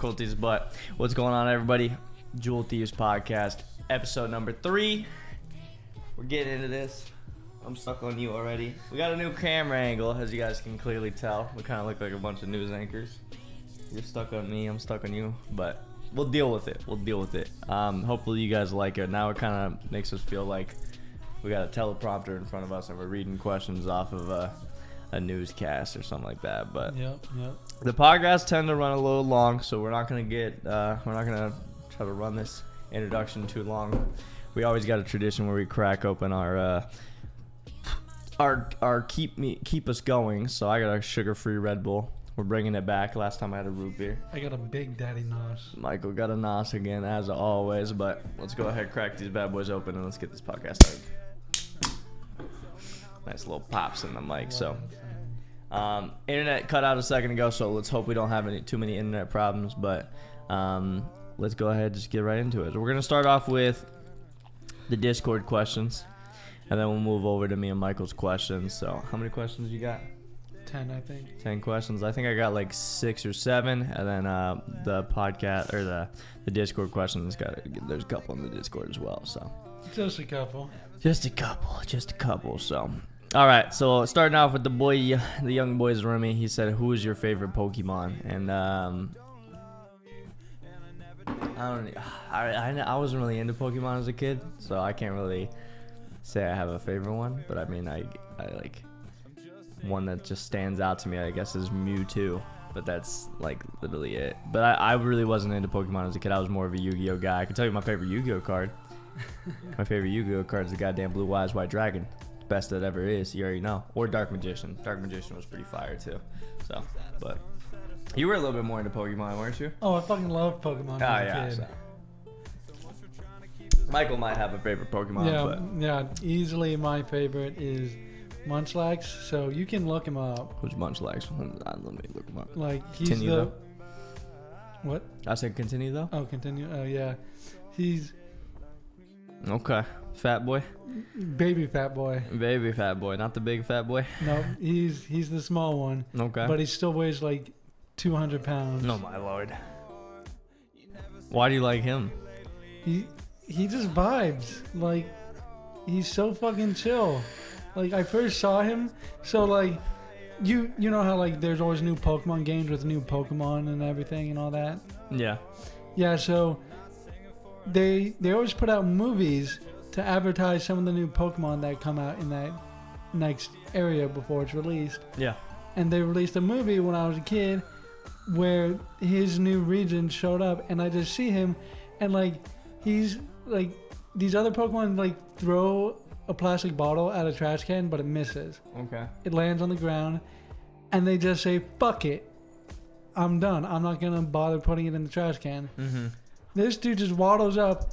difficulties, but what's going on, everybody? Jewel Thieves podcast, episode number 3. We're getting into this. I'm stuck on you already. We got a new camera angle, as you guys can clearly tell. We kind of look like a bunch of news anchors. You're stuck on me, I'm stuck on you, but we'll deal with it. Hopefully you guys like it. Now it kind of makes us feel like we got a teleprompter in front of us and we're reading questions off of a newscast or something like that. But Yep. the podcasts tend to run a little long, so we're not gonna try to run this introduction too long. We always got a tradition where we crack open our keep us going. So I got a sugar-free Red Bull. We're bringing it back. Last time I had a root beer. I got a Big Daddy Nos. Michael got a Nos again, as always. But let's go ahead, crack these bad boys open, and let's get this podcast started. Nice little pops in the mic. So, internet cut out a second ago, so let's hope we don't have too many internet problems. But let's go ahead and just get right into it. So we're gonna start off with the Discord questions, and then we'll move over to me and Michael's questions. So, how many questions you got? 10, I think. 10 questions. I think I got like 6 or 7, and then the podcast or the Discord questions there's a couple in the Discord as well. So Just a couple. So, all right. So starting off with the young boy's Remy. He said, "Who is your favorite Pokemon?" And I wasn't really into Pokemon as a kid, so I can't really say I have a favorite one. But I mean, I like one that just stands out to me, I guess, is Mewtwo. But that's like literally it. But I really wasn't into Pokemon as a kid. I was more of a Yu-Gi-Oh guy. I can tell you my favorite Yu-Gi-Oh card. My favorite Yu-Gi-Oh card is the goddamn Blue Eyes White Dragon. Best that ever is. You already know. Or Dark Magician. Dark Magician was pretty fire too. So, but you were a little bit more into Pokemon, weren't you? Oh, I fucking love Pokemon as a kid. So. Michael might have a favorite Pokemon, Yeah, easily my favorite is Munchlax, so you can look him up. Who's Munchlax? Let me look him up. Like, he's continue, the... though? What? I said continue, though? Oh, continue. Oh, yeah. He's... Okay. Fat boy? Baby fat boy. Baby fat boy, not the big fat boy? No, he's the small one. Okay. But he still weighs like 200 pounds. No, my lord. Why do you like him? He just vibes. Like, he's so fucking chill. Like, I first saw him, so like, you know how like there's always new Pokemon games with new Pokemon and everything and all that? Yeah. Yeah, so they always put out movies to advertise some of the new Pokemon that come out in that next area before it's released. Yeah. And they released a movie when I was a kid where his new region showed up, and I just see him, and like, he's like, these other Pokemon like throw a plastic bottle at a trash can, but it misses. Okay. It lands on the ground, and they just say, "Fuck it, I'm done. I'm not gonna bother putting it in the trash can." Mm-hmm. This dude just waddles up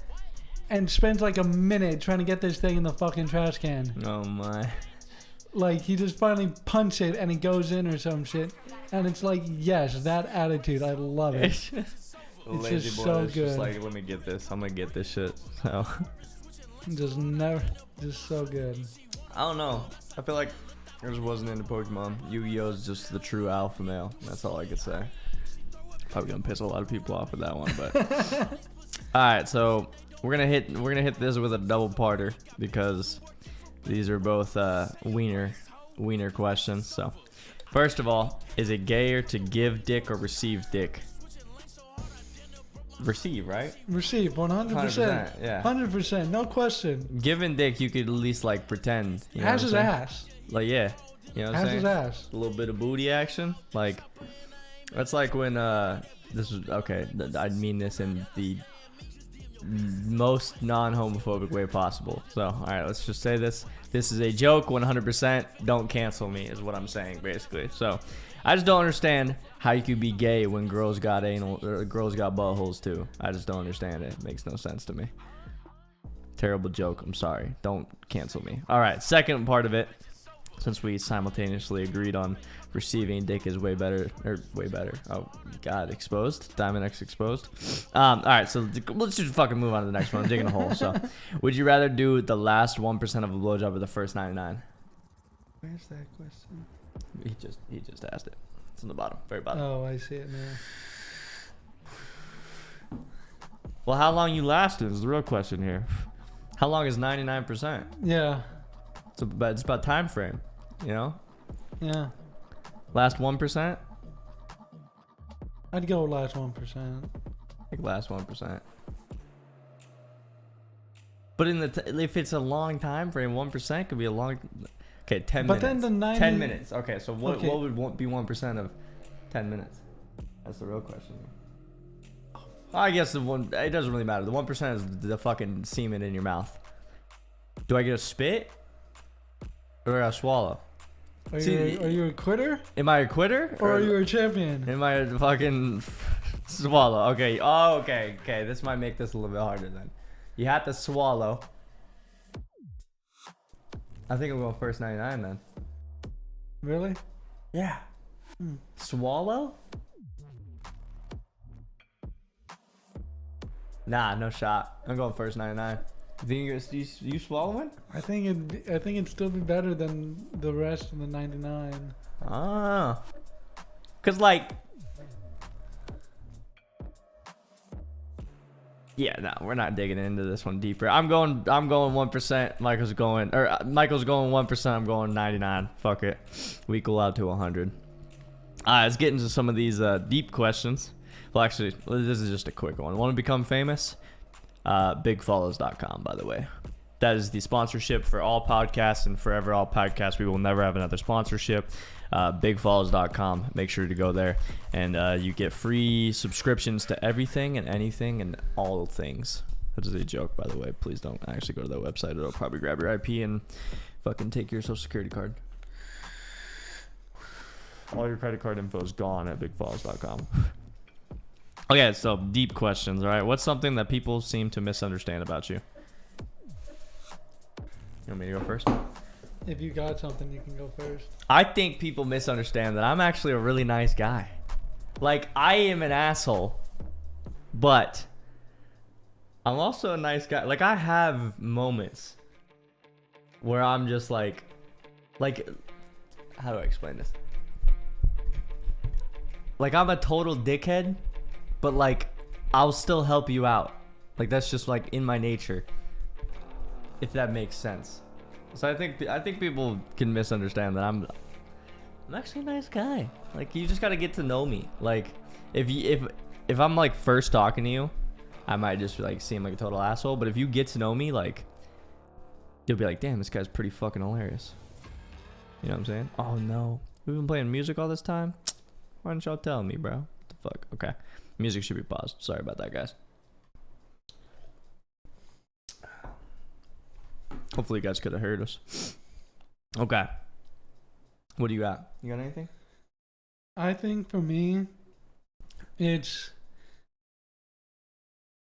and spends like a minute trying to get this thing in the fucking trash can. Oh my. Like, he just finally punches it and it goes in or some shit. And it's like, yes, that attitude, I love it. It's just so good. Just like, let me get this. I'm gonna get this shit. So. Just so good. I don't know. I feel like I just wasn't into Pokemon. Yu-Gi-Oh is just the true alpha male. That's all I could say. Probably gonna piss a lot of people off with that one, but all right. So we're gonna hit this with a double parter because these are both wiener questions. So first of all, is it gayer to give dick or receive dick? Receive, right? Receive, 100%. Yeah. 100%, no question. Giving dick, you could at least like pretend. You know Ass what is I'm saying? ass. Like, yeah. You know what I'm Ass saying? is ass. A little bit of booty action. Like, that's like when, this is, okay, I mean this in the most non-homophobic way possible. So, all right, let's just say this. This is a joke, 100%. Don't cancel me is what I'm saying, basically. So, I just don't understand how you could be gay when girls got anal, or girls got buttholes too. I just don't understand it. It makes no sense to me. Terrible joke. I'm sorry. Don't cancel me. All right, second part of it. Since we simultaneously agreed on receiving dick is way better. Oh, God, exposed. Diamond X exposed. All right, so let's just fucking move on to the next one. I'm digging a hole. So, would you rather do the last 1% of a blowjob or the first 99? Where's that question? He just asked it. It's on the bottom, very bottom. Oh, I see it now. Well, how long you lasted is the real question here. How long is 99%? Yeah. It's about time frame, you know? Yeah. Last 1%? I'd go last 1%. Like last 1%. But if it's a long time frame, 1% could be a long. Okay, 10 But minutes. then the 90 10 minutes. Okay, so what Okay. would be 1% of 10 minutes? That's the real question. I guess it doesn't really matter. The 1% is the fucking semen in your mouth. Do I get a spit or a swallow? Are you a quitter? Am I a quitter Or are you a champion? am I a fucking swallow? Okay. Oh, okay. Okay. This might make this a little bit harder then. You have to swallow. I think I'm going first 99 then. Really? Yeah. Swallow? Nah, no shot. I'm going first 99. You think you swallowing? I think it'd still be better than the rest of the 99. Ah. Cause like, yeah, no, we're not digging into this one deeper. I'm going 1%. Michael's going 1%. I'm going 99. Fuck it. We equal out to 100. Let's get into some of these deep questions. Well, actually, this is just a quick one. Want to become famous? Bigfollows.com, by the way. That is the sponsorship for all podcasts and forever all podcasts. We will never have another sponsorship. Bigfollows.com. Make sure to go there. And you get free subscriptions to everything and anything and all things. That is a joke, by the way. Please don't actually go to that website. It'll probably grab your IP and fucking take your social security card. All your credit card info is gone at bigfollows.com. Okay, so deep questions, all right? What's something that people seem to misunderstand about you? You want me to go first? If you got something, you can go first. I think people misunderstand that I'm actually a really nice guy. Like, I am an asshole, but I'm also a nice guy. Like, I have moments where I'm just like, how do I explain this? Like, I'm a total dickhead, but like, I'll still help you out. Like, that's just like in my nature, if that makes sense. So I think people can misunderstand that I'm actually a nice guy. Like, you just gotta get to know me. Like, if I'm like first talking to you, I might just like seem like a total asshole. But if you get to know me, like, you'll be like, damn, this guy's pretty fucking hilarious. You know what I'm saying? Oh no, we've been playing music all this time. Why didn't y'all tell me, bro? What the fuck? Okay. Music should be paused. Sorry about that, guys. Hopefully you guys could have heard us. Okay. What do you got? You got anything? I think for me, it's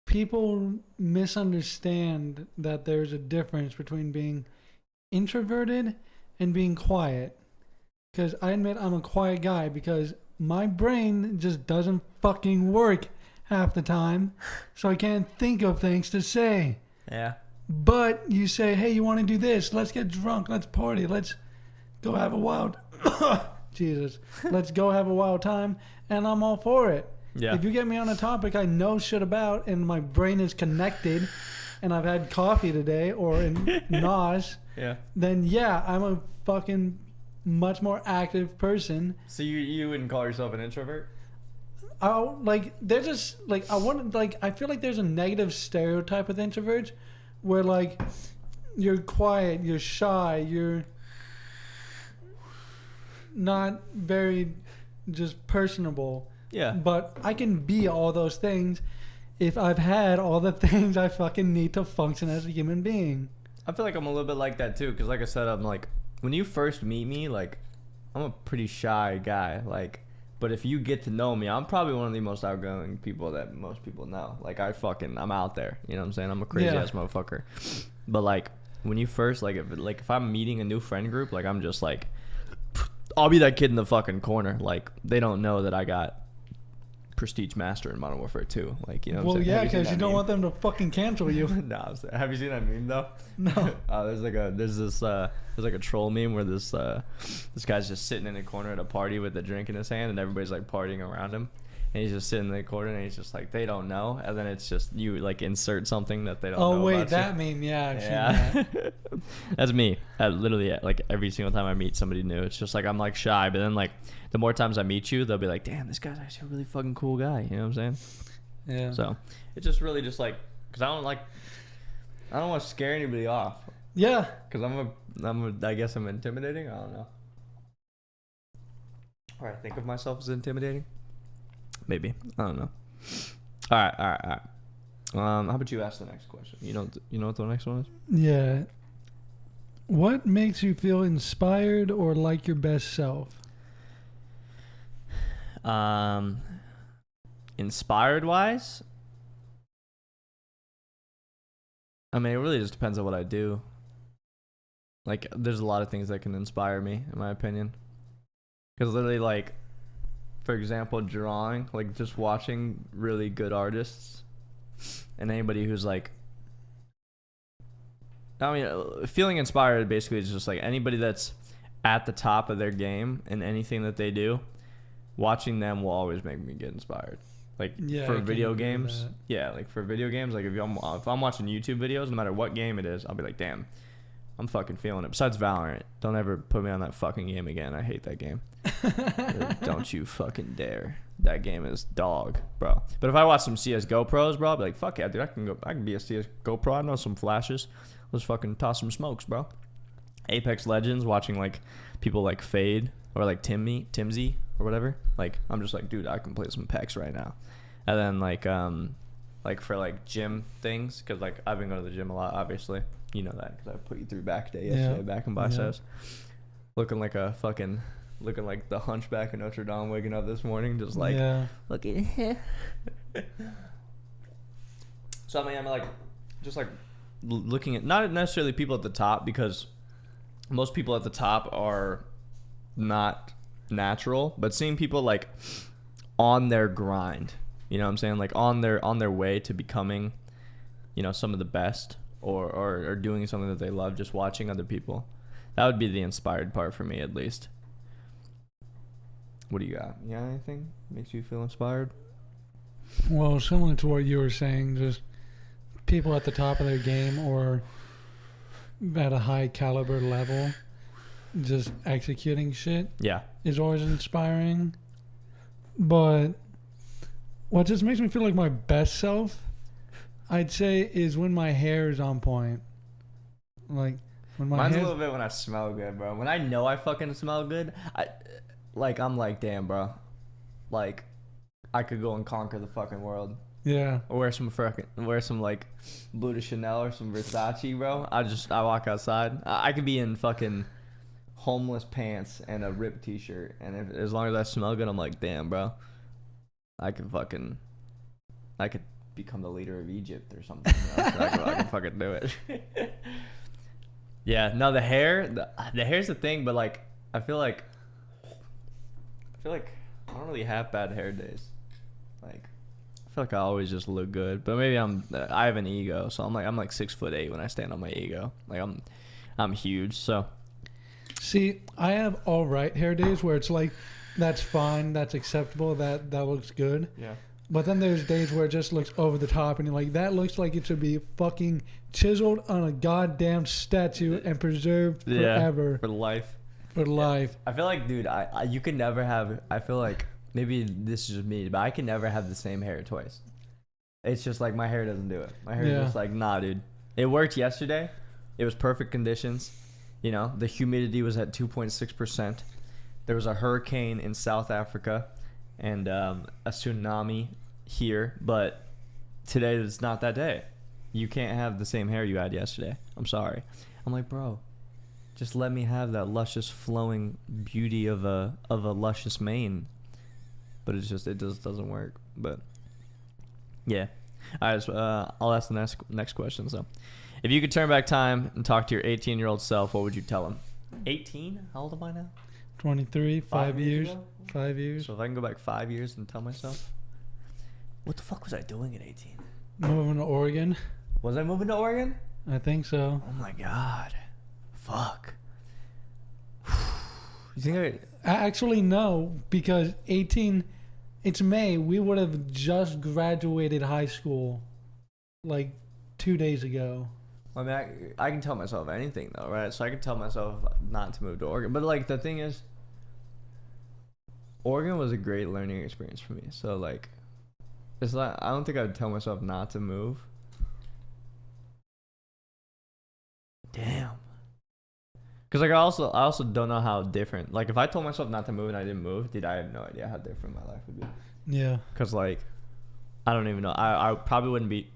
people misunderstand that there's a difference between being introverted and being quiet. Because I admit I'm a quiet guy because my brain just doesn't fucking work half the time, so I can't think of things to say. Yeah. But you say, hey, you want to do this? Let's get drunk. Let's party. Let's go have a wild... Jesus. Let's go have a wild time. And I'm all for it. Yeah. If you get me on a topic I know shit about and my brain is connected and I've had coffee today or in NOS, Yeah. then yeah, I'm a fucking much more active person. So you wouldn't call yourself an introvert? They're just like, I feel like there's a negative stereotype with introverts where like you're quiet, you're shy, you're not very just personable. Yeah. But I can be all those things if I've had all the things I fucking need to function as a human being. I feel like I'm a little bit like that too, because like I said, I'm like, when you first meet me, like, I'm a pretty shy guy, like, but if you get to know me, I'm probably one of the most outgoing people that most people know. Like, I'm out there, you know what I'm saying? I'm a crazy ass motherfucker. But like, when you first, if I'm meeting a new friend group, like, I'm just like, I'll be that kid in the fucking corner. Like, they don't know that I got Prestige Master in Modern Warfare 2. Like, you know what I'm saying? Well, yeah, because you don't want them to fucking cancel you. No, have you seen that meme though? No. There's like a troll meme where this guy's just sitting in a corner at a party with a drink in his hand and everybody's like partying around him, and he's just sitting in the corner, and he's just like, they don't know, and then it's just you like insert something that they don't know. Oh wait, about that you. meme, yeah, I've seen that. That's me. I literally, like every single time I meet somebody new, it's just like I'm like shy, but then like the more times I meet you, they'll be like, damn, this guy's actually a really fucking cool guy. You know what I'm saying? Yeah. So it's just really just like, because I don't want to scare anybody off. Yeah. Because I guess I'm intimidating. I don't know. Or I think of myself as intimidating. Maybe. I don't know. All right. How about you ask the next question? You know what the next one is? Yeah. What makes you feel inspired or like your best self? Inspired wise, I mean, it really just depends on what I do. Like, there's a lot of things that can inspire me, in my opinion. Because literally, like, for example, drawing, like just watching really good artists and anybody who's like, I mean, feeling inspired basically is just like anybody that's at the top of their game in anything that they do, watching them will always make me get inspired. Like for video games, like for video games, like if I'm watching YouTube videos, no matter what game it is, I'll be like, damn, I'm fucking feeling it. Besides Valorant, don't ever put me on that fucking game again. I hate that game. Don't you fucking dare. That game is dog, bro. But if I watch some CS:GO pros, bro, I'll be like, fuck yeah, dude, I can be a CS:GO pro. I know some flashes. Let's fucking toss some smokes, bro. Apex Legends, watching like people like Fade or like Timzy or whatever. Like I'm just like, dude, I can play some pecs right now. And then like for like gym things, because like I've been going to the gym a lot, obviously. You know that because I put you through back day yesterday, back and biceps. Looking like the hunchback of Notre Dame waking up this morning, just like looking. So I mean, I'm like, just like looking at not necessarily people at the top, because most people at the top are not natural, but seeing people like on their grind, you know what I'm saying, like on their way to becoming, you know, some of the best, or doing something that they love, just watching other people, that would be the inspired part for me, at least. What do you got? You got anything makes you feel inspired? Well, similar to what you were saying, just people at the top of their game or at a high caliber level, just executing shit is always inspiring. But what just makes me feel like my best self, I'd say, is when my hair is on point. Like when my mine's a little bit when I smell good, bro. When I know I fucking smell good, I'm like, damn, bro. Like, I could go and conquer the fucking world. Yeah. Or wear some like Blue de Chanel or some Versace, bro. I walk outside. I could be in fucking homeless pants and a ripped t-shirt, and as long as I smell good, I'm like, damn, bro. I could become the leader of Egypt or something. You know? I can fucking do it. Yeah, no, the hair's the thing, but like I feel like I don't really have bad hair days. Like I feel like I always just look good, but maybe I have an ego, so I'm like 6'8" when I stand on my ego. Like I'm huge, so. See, I have all right hair days where it's like, that's fine, that's acceptable, that looks good. Yeah. But then there's days where it just looks over the top, and you're like, that looks like it should be fucking chiseled on a goddamn statue and preserved forever. For life. For life. I feel like, dude, you can never have. I feel like maybe this is just me, but I can never have the same hair twice. It's just like my hair doesn't do it. My hair is just like, nah, dude. It worked yesterday. It was perfect conditions. You know, the humidity was at 2.6%. There was a hurricane in South Africa and a tsunami here, but today is not that day. You can't have the same hair you had yesterday. I'm sorry. I'm like, bro, just let me have that luscious flowing beauty of a luscious mane. But it just doesn't work. But yeah. All right, so, I'll ask the next question. So, if you could turn back time and talk to your 18-year-old self, what would you tell him? 18? How old am I now? 23. 5 years. Ago? 5 years. So if I can go back 5 years and tell myself, what the fuck was I doing at 18? Moving to Oregon. Was I moving to Oregon? I think so. Oh my god. Fuck. You think Actually, no, because 18 It's May. We would have just graduated high school, like 2 days ago. I mean, I can tell myself anything though, right? So I can tell myself not to move to Oregon, but like the thing is, Oregon was a great learning experience for me. So like, it's like I don't think I'd tell myself not to move. Damn. Cause like I also don't know how different. Like if I told myself not to move and I didn't move, dude, I have no idea how different my life would be. Yeah. Cause like, I don't even know. I probably wouldn't be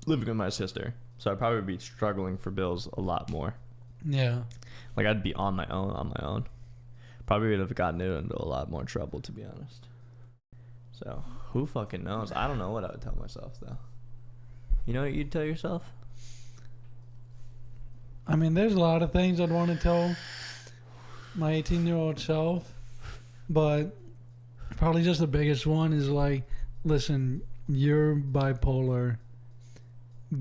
living with my sister, so I'd probably be struggling for bills a lot more. Yeah. Like I'd be on my own. Probably would have gotten into a lot more trouble, to be honest. So who fucking knows? I don't know what I would tell myself though. You know what you'd tell yourself? I mean, there's a lot of things I'd want to tell my 18-year-old self, but probably just the biggest one is like, listen, you're bipolar.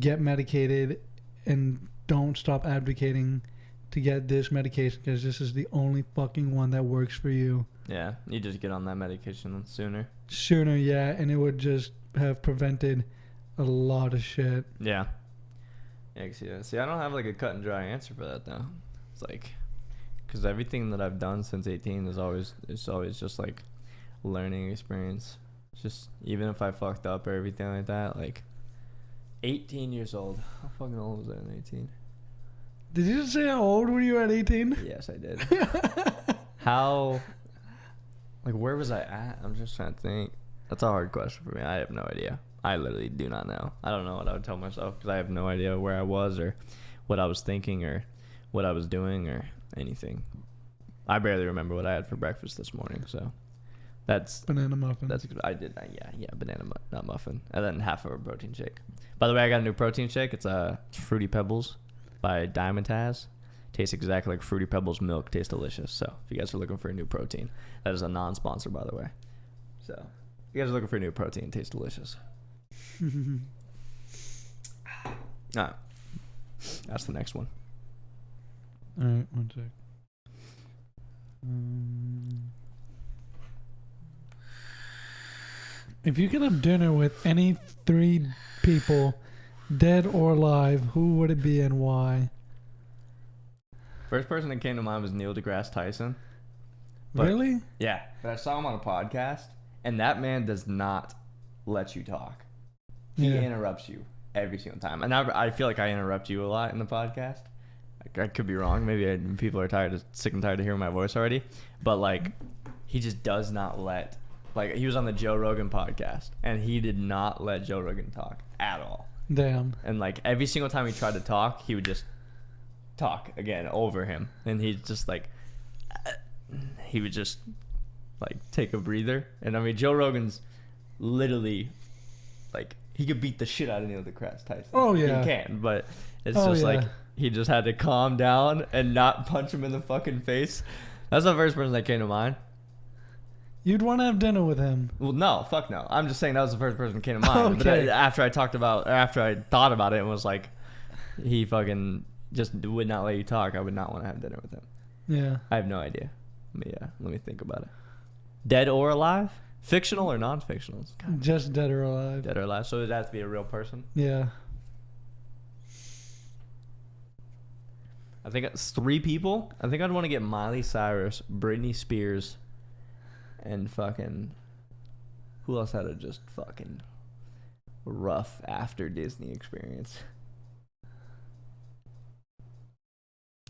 Get medicated and don't stop advocating to get this medication because this is the only fucking one that works for you. Yeah, you just get on that medication sooner. Sooner, yeah, and it would just have prevented a lot of shit. Yeah. Yeah, see, I don't have like a cut and dry answer for that though. It's like, because everything that I've done since 18 is always just like learning experience. It's just even if I fucked up or everything like that, like 18 years old. How fucking old was I at 18? Did you just say how old were you at 18? Yes, I did. How, like, where was I at? I'm just trying to think. That's a hard question for me. I have no idea. I literally do not know. I don't know what I would tell myself because I have no idea where I was or what I was thinking or what I was doing or anything. I barely remember what I had for breakfast this morning, so that's banana muffin. That's I did. Yeah, banana nut muffin, and then half of a protein shake. By the way, I got a new protein shake. It's Fruity Pebbles by Diamond Taz. Tastes exactly like Fruity Pebbles milk. Tastes delicious. So if you guys are looking for a new protein, that is a non-sponsor, by the way. So if you guys are looking for a new protein, tastes delicious. All right, that's the next one. All right, one sec. If you could have dinner with any 3 people, dead or alive, who would it be and why? First person that came to mind was Neil deGrasse Tyson. But, really? Yeah, but I saw him on a podcast, and that man does not let you talk. He interrupts you every single time. And I feel like I interrupt you a lot in the podcast. I could be wrong. Maybe people are sick and tired of hearing my voice already. But, like, he just does not let... Like, he was on the Joe Rogan podcast, and he did not let Joe Rogan talk at all. Damn. And, like, every single time he tried to talk, he would just talk again over him. And he's just, like... He would just, like, take a breather. And, I mean, Joe Rogan's literally, like... He could beat the shit out of Neil deGrasse Tyson. Oh, yeah. He can, but it's like he just had to calm down and not punch him in the fucking face. That's the first person that came to mind. You'd want to have dinner with him. Well, no, fuck no. I'm just saying that was the first person that came to mind. Okay. But after I thought about it and was like, he fucking just would not let you talk, I would not want to have dinner with him. Yeah. I have no idea. Let me think about it. Dead or alive? Fictional or non-fictional? Just dead or alive. Dead or alive. So it has to be a real person? Yeah. I think it's 3 people. I think I'd want to get Miley Cyrus, Britney Spears, and fucking... Who else had a just fucking rough after Disney experience?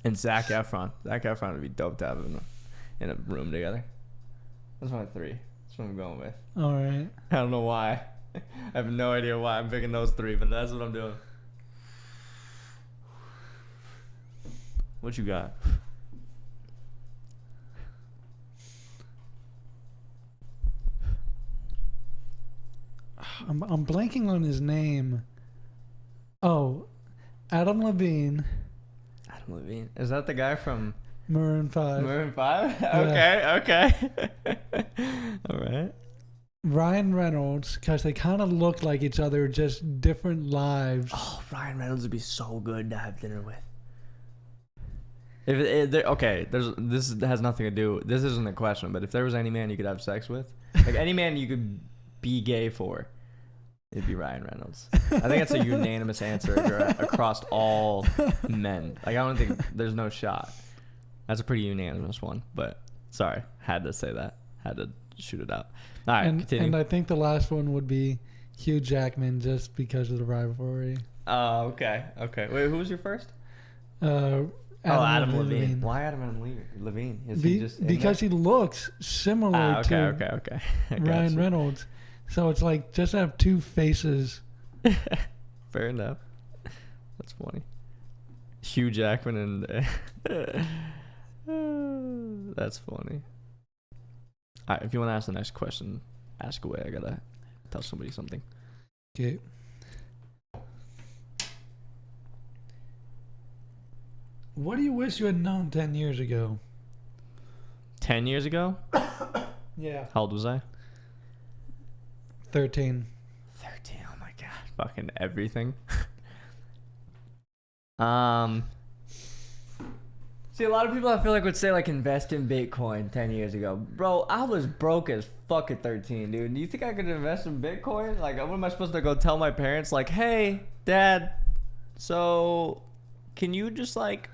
And Zac Efron. Zac Efron would be dope to have in a room together. That's my 3. That's what I'm going with. All right. I don't know why. I have no idea why I'm picking those 3, but that's what I'm doing. What you got? I'm blanking on his name. Oh, Adam Levine. Adam Levine. Is that the guy from Maroon 5. Maroon 5? Yeah. Okay. All right. Ryan Reynolds, because they kind of look like each other, just different lives. Oh, Ryan Reynolds would be so good to have dinner with. This has nothing to do. This isn't a question, but if there was any man you could have sex with, like any man you could be gay for, it'd be Ryan Reynolds. I think that's a unanimous answer across all men. Like, I don't think there's no shot. That's a pretty unanimous one, but sorry, had to say that. Had to shoot it out. All right, continue. And I think the last one would be Hugh Jackman, just because of the rivalry. Oh, okay. Wait, who was your first? Adam Levine. Why Adam Levine? Is he just because he looks similar to okay. Ryan Reynolds. So it's like just have two faces. Fair enough. That's funny. Hugh Jackman and that's funny. All right, if you want to ask the next question, ask away. I gotta tell somebody something. Okay. What do you wish you had known 10 years ago? 10 years ago? Yeah. How old was I? 13. 13. Oh my god. Fucking everything. See, a lot of people I feel like would say like invest in Bitcoin 10 years ago. Bro, I was broke as fuck at 13, dude. Do you think I could invest in Bitcoin? Like, what am I supposed to go tell my parents? Like, hey, Dad, so can you just like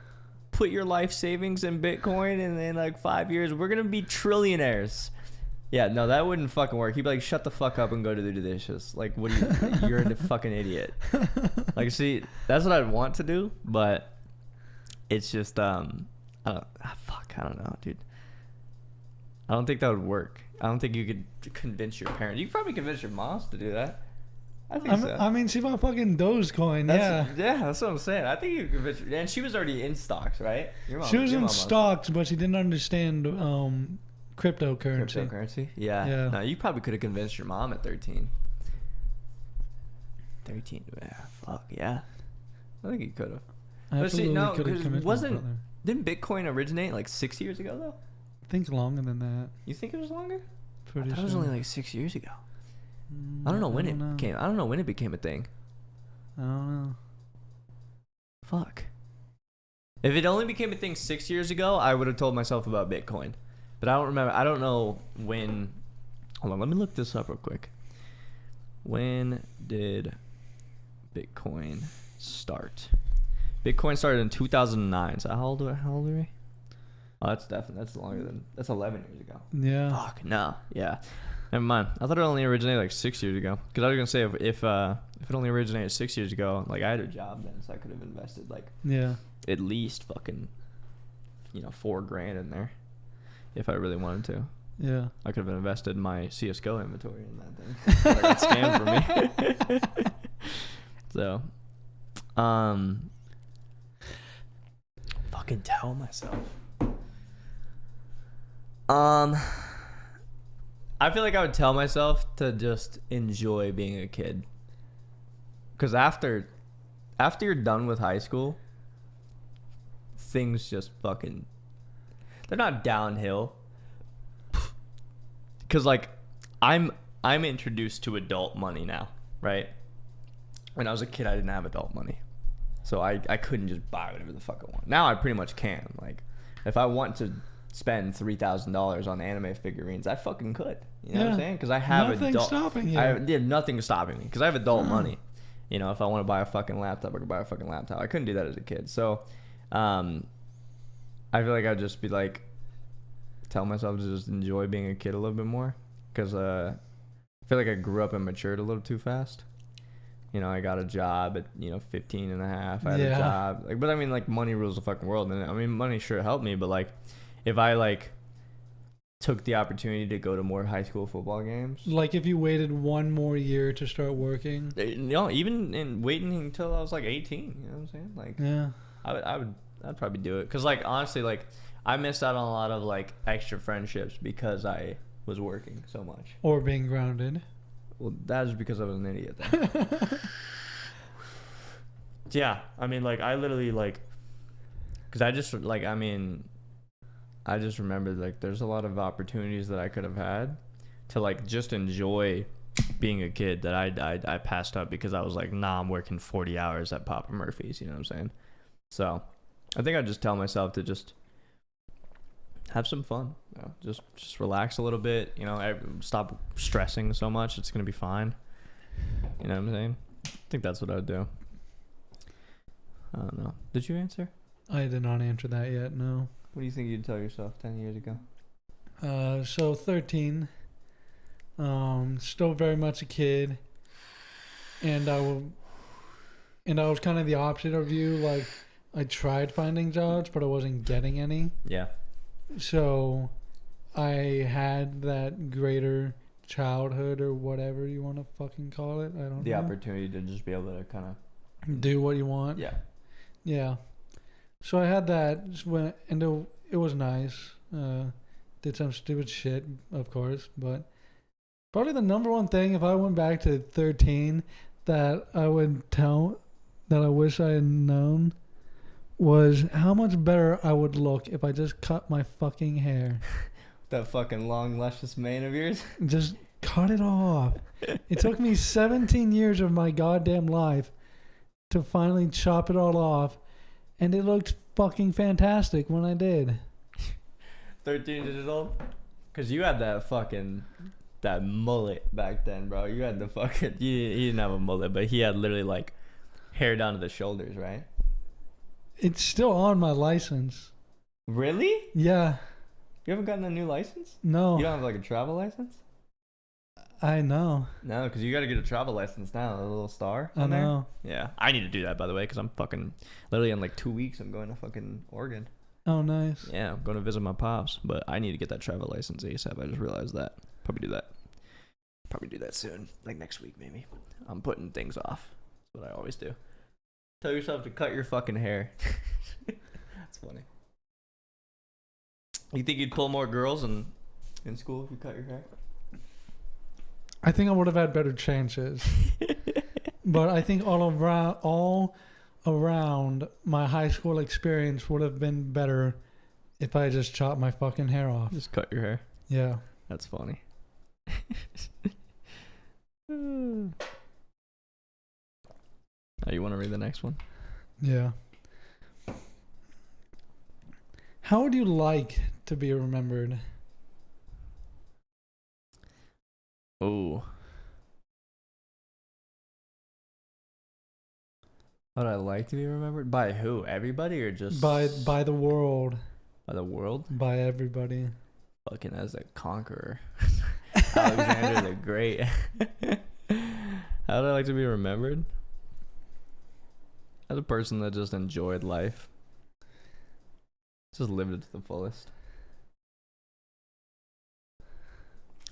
put your life savings in Bitcoin and in like 5 years we're gonna be trillionaires? Yeah, no, that wouldn't fucking work. He'd be like, shut the fuck up and go to the dishes. Like, what are you? You're a fucking idiot. Like, see, that's what I'd want to do, but it's just I don't know, dude. I don't think that would work. I don't think you could convince your parents. You could probably convince your moms to do that. I think so. I mean, she bought fucking Dogecoin. Yeah, that's what I'm saying. I think you could convince her. And she was already in stocks, right? She was in stocks, but she didn't understand cryptocurrency. Yeah. No, you probably could have convinced your mom at 13. 13. Yeah, fuck yeah. I think you could have. But see, no, because didn't Bitcoin originate like 6 years ago though? I think longer than that. You think it was longer? Pretty sure. It was only like 6 years ago. I don't know when it became. I don't know when it became a thing. I don't know. Fuck. If it only became a thing 6 years ago, I would have told myself about Bitcoin. But I don't remember. I don't know when. Hold on, let me look this up real quick. When did Bitcoin start? Bitcoin started in 2009. So how old are we? Oh, that's longer than, that's 11 years ago. Yeah. Fuck, no. Yeah. Never mind. I thought it only originated like 6 years ago. Because I was going to say, if it only originated 6 years ago, like I had a job then, so I could have invested like at least fucking, $4,000 in there. If I really wanted to. Yeah. I could have invested my CSGO inventory in that thing. That got scammed for me. So, fucking tell myself. I feel like I would tell myself to just enjoy being a kid. Cause after you're done with high school, things just fucking, they're not downhill. Cause like I'm introduced to adult money now, right? When I was a kid, I didn't have adult money. So I couldn't just buy whatever the fuck I want. Now I pretty much can. Like, if I want to spend $3,000 on anime figurines, I fucking could. You know what I'm saying? Because I have nothing stopping you. Nothing stopping me. Because I have adult money. If I want to buy a fucking laptop, I can buy a fucking laptop. I couldn't do that as a kid. So, I feel like I'd just be like, tell myself to just enjoy being a kid a little bit more. Because I feel like I grew up and matured a little too fast. I got a job at 15 and a half. I had a job, but I mean, like, money rules the fucking world. And I mean, money sure helped me, but like, if I like took the opportunity to go to more high school football games, like if you waited one more year to start working, even in waiting until I was like 18, you know what I'm saying? Like, I'd probably do it. Cause like, honestly, like I missed out on a lot of like extra friendships because I was working so much or being grounded. Well, that is because I was an idiot then. Yeah, I mean, like, I literally, like, because I just, like, I just remembered, like, there's a lot of opportunities that I could have had to, like, just enjoy being a kid that I passed up because I was like, nah, I'm working 40 hours at Papa Murphy's, you know what I'm saying? So, I think I'd just tell myself to just have some fun. Just relax a little bit. Stop stressing so much. It's gonna be fine. You know what I'm saying? I think that's what I would do. I don't know. Did you answer? I did not answer that yet. No. What do you think you'd tell yourself 10 years ago? So 13. Still very much a kid, and I was kind of the opposite of you. Like, I tried finding jobs, but I wasn't getting any. Yeah. So I had that greater childhood, or whatever you want to fucking call it. I don't know. The opportunity to just be able to kind of do what you want. Yeah. Yeah. So I had that, and it was nice. Did some stupid shit, of course, but probably the number one thing, if I went back to 13, that I would tell, that I wish I had known, was how much better I would look if I just cut my fucking hair. That fucking long, luscious mane of yours? Just cut it off. It took me 17 years of my goddamn life to finally chop it all off, and it looked fucking fantastic when I did. 13 years old? Because you had that mullet back then, bro. You had the fucking... He didn't have a mullet, but he had literally, like, hair down to the shoulders, right? It's still on my license. Really? Yeah. You haven't gotten a new license? No. You don't have, like, a travel license? I know. No, because you got to get a travel license now. A little star I know. There. Yeah. I need to do that, by the way, because I'm fucking... Literally, in, like, 2 weeks, I'm going to fucking Oregon. Oh, nice. Yeah, I'm going to visit my pops, but I need to get that travel license ASAP. I just realized that. Probably do that soon, like next week maybe. I'm putting things off. That's what I always do. Tell yourself to cut your fucking hair. That's funny. You think you'd pull more girls in school if you cut your hair? I think I would have had better chances. But I think all around my high school experience would have been better if I just chopped my fucking hair off. Just cut your hair. Yeah. That's funny. Oh, you want to read the next one? Yeah. How would you like to be remembered? Oh. How would I like to be remembered? By who? Everybody or just... By the world. By the world? By everybody. Fucking as a conqueror. Alexander the Great. How would I like to be remembered? As a person that just enjoyed life. Just lived it to the fullest.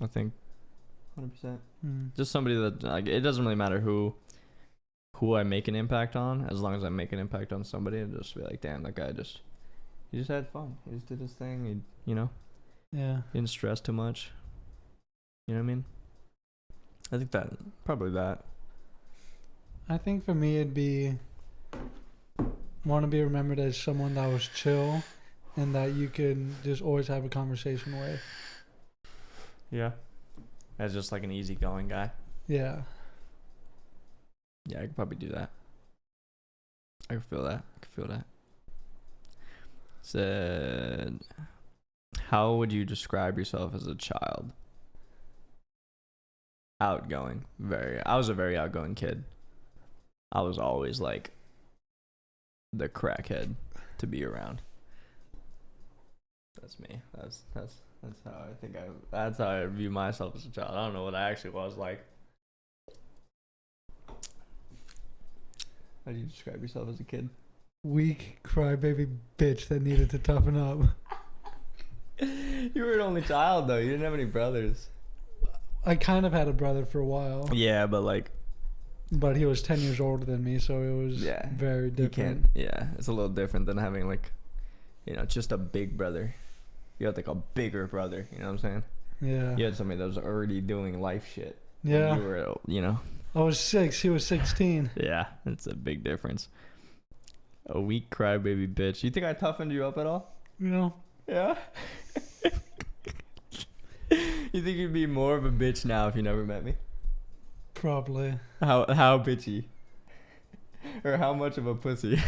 I think 100%. Just somebody that, like, it doesn't really matter who I make an impact on, as long as I make an impact on somebody, and just be like, damn, that guy he just had fun. He just did his thing. Yeah. He didn't stress too much. You know what I mean? I think probably that. I think for me it'd be want to be remembered as someone that was chill and that you could just always have a conversation with. Yeah. As just like an easygoing guy. Yeah. Yeah, I could probably do that. I can feel that. Said, how would you describe yourself as a child? Outgoing. I was a very outgoing kid. I was always like the crackhead to be around. That's me. That's how I think that's how I view myself as a child. I don't know what I actually was like. How do you describe yourself as a kid? Weak crybaby bitch that needed to toughen up. You were an only child though. You didn't have any brothers. I kind of had a brother for a while. Yeah, but he was 10 years older than me, so it was very different. It's a little different than having like, just a big brother. You had like a bigger brother, you know what I'm saying? Yeah. You had somebody that was already doing life shit. Yeah. You were, I was 6, he was 16. Yeah, it's a big difference. A weak crybaby bitch. You think I toughened you up at all? No. Yeah? You think you'd be more of a bitch now if you never met me? Probably. How bitchy? Or how much of a pussy?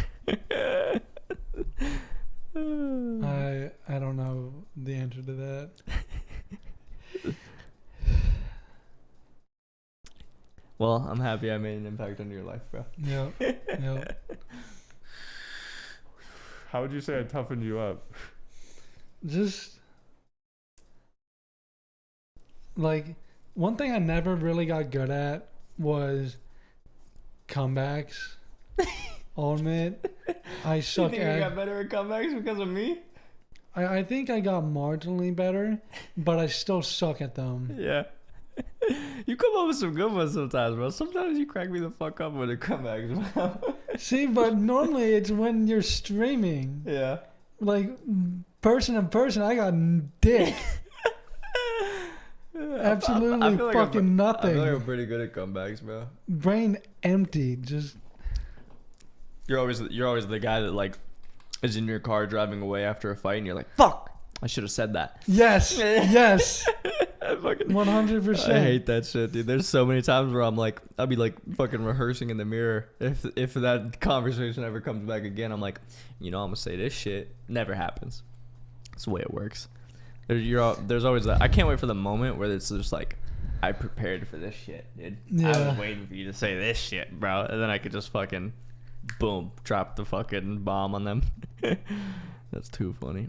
I don't know. the answer to that. Well, I'm happy I made an impact on your life, bro. Yep. Yep. How would you say I toughened you up? Just like one thing I never really got good at was comebacks. I'll admit, I You suck think you at. got better at comebacks because of me? I think I got marginally better, but I still suck at them. Yeah. You come up with some good ones sometimes, bro. Sometimes you crack me the fuck up with the comebacks, bro. See, but normally it's when you're streaming. Yeah. Like, person to person, I got dick. Absolutely I feel like fucking nothing. I feel like I'm pretty good at comebacks, bro. Brain empty. Just You're always the guy that like is in your car driving away after a fight, and you're like, "Fuck, I should have said that." yes, yes, I fucking 100%. I hate that shit, dude. There's so many times where I'll be like fucking rehearsing in the mirror. If that conversation ever comes back again, I'm like, I'm gonna say this shit. Never happens. That's the way it works. There's always that. I can't wait for the moment where it's just like, I prepared for this shit, dude. I Yeah. was waiting for you to say this shit, bro, and then I could just fucking, boom, drop the fucking bomb on them. That's too funny.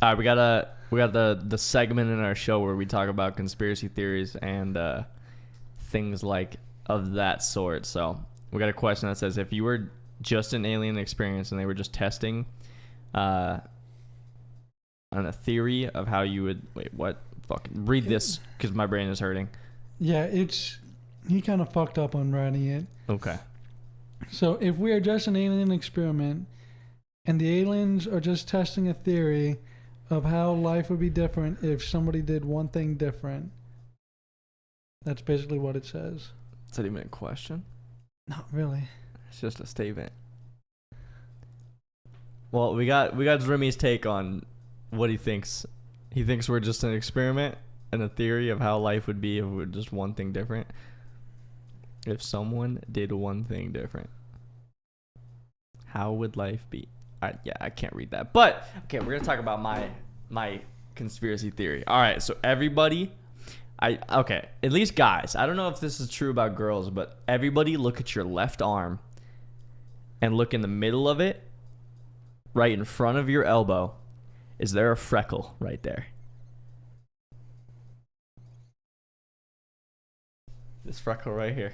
All right, we got the segment in our show where we talk about conspiracy theories and things like of that sort. So we got a question that says, if you were just an alien experience and they were just testing on a theory of how you would fucking read this because my brain is hurting. Yeah, he kind of fucked up on writing it. Okay. So if we are just an alien experiment and the aliens are just testing a theory of how life would be different if somebody did one thing different. That's basically what it says. Is that even a question? Not really. It's just a statement. Well, we got Zrimi's take on what he thinks. He thinks we're just an experiment and a theory of how life would be if we were just one thing different. If someone did one thing different, how would life be? I can't read that. But okay, we're gonna talk about my conspiracy theory. All right, so everybody, at least guys. I don't know if this is true about girls, but everybody look at your left arm and look in the middle of it, right in front of your elbow. Is there a freckle right there? This freckle right here.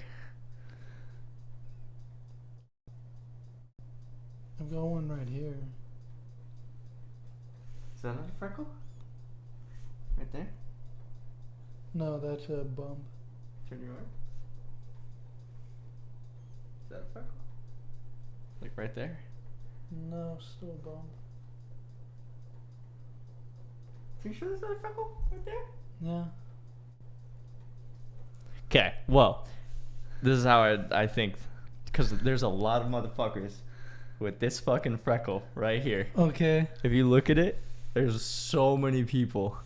I've got one right here. Is that not a freckle? Right there? No, that's a bump. Turn your arm. Is that a freckle? Like right there? No, still a bump. Are you sure there's not a freckle right there? Yeah. Okay, well, this is how I think, because there's a lot of motherfuckers with this fucking freckle right here. Okay. If you look at it, there's so many people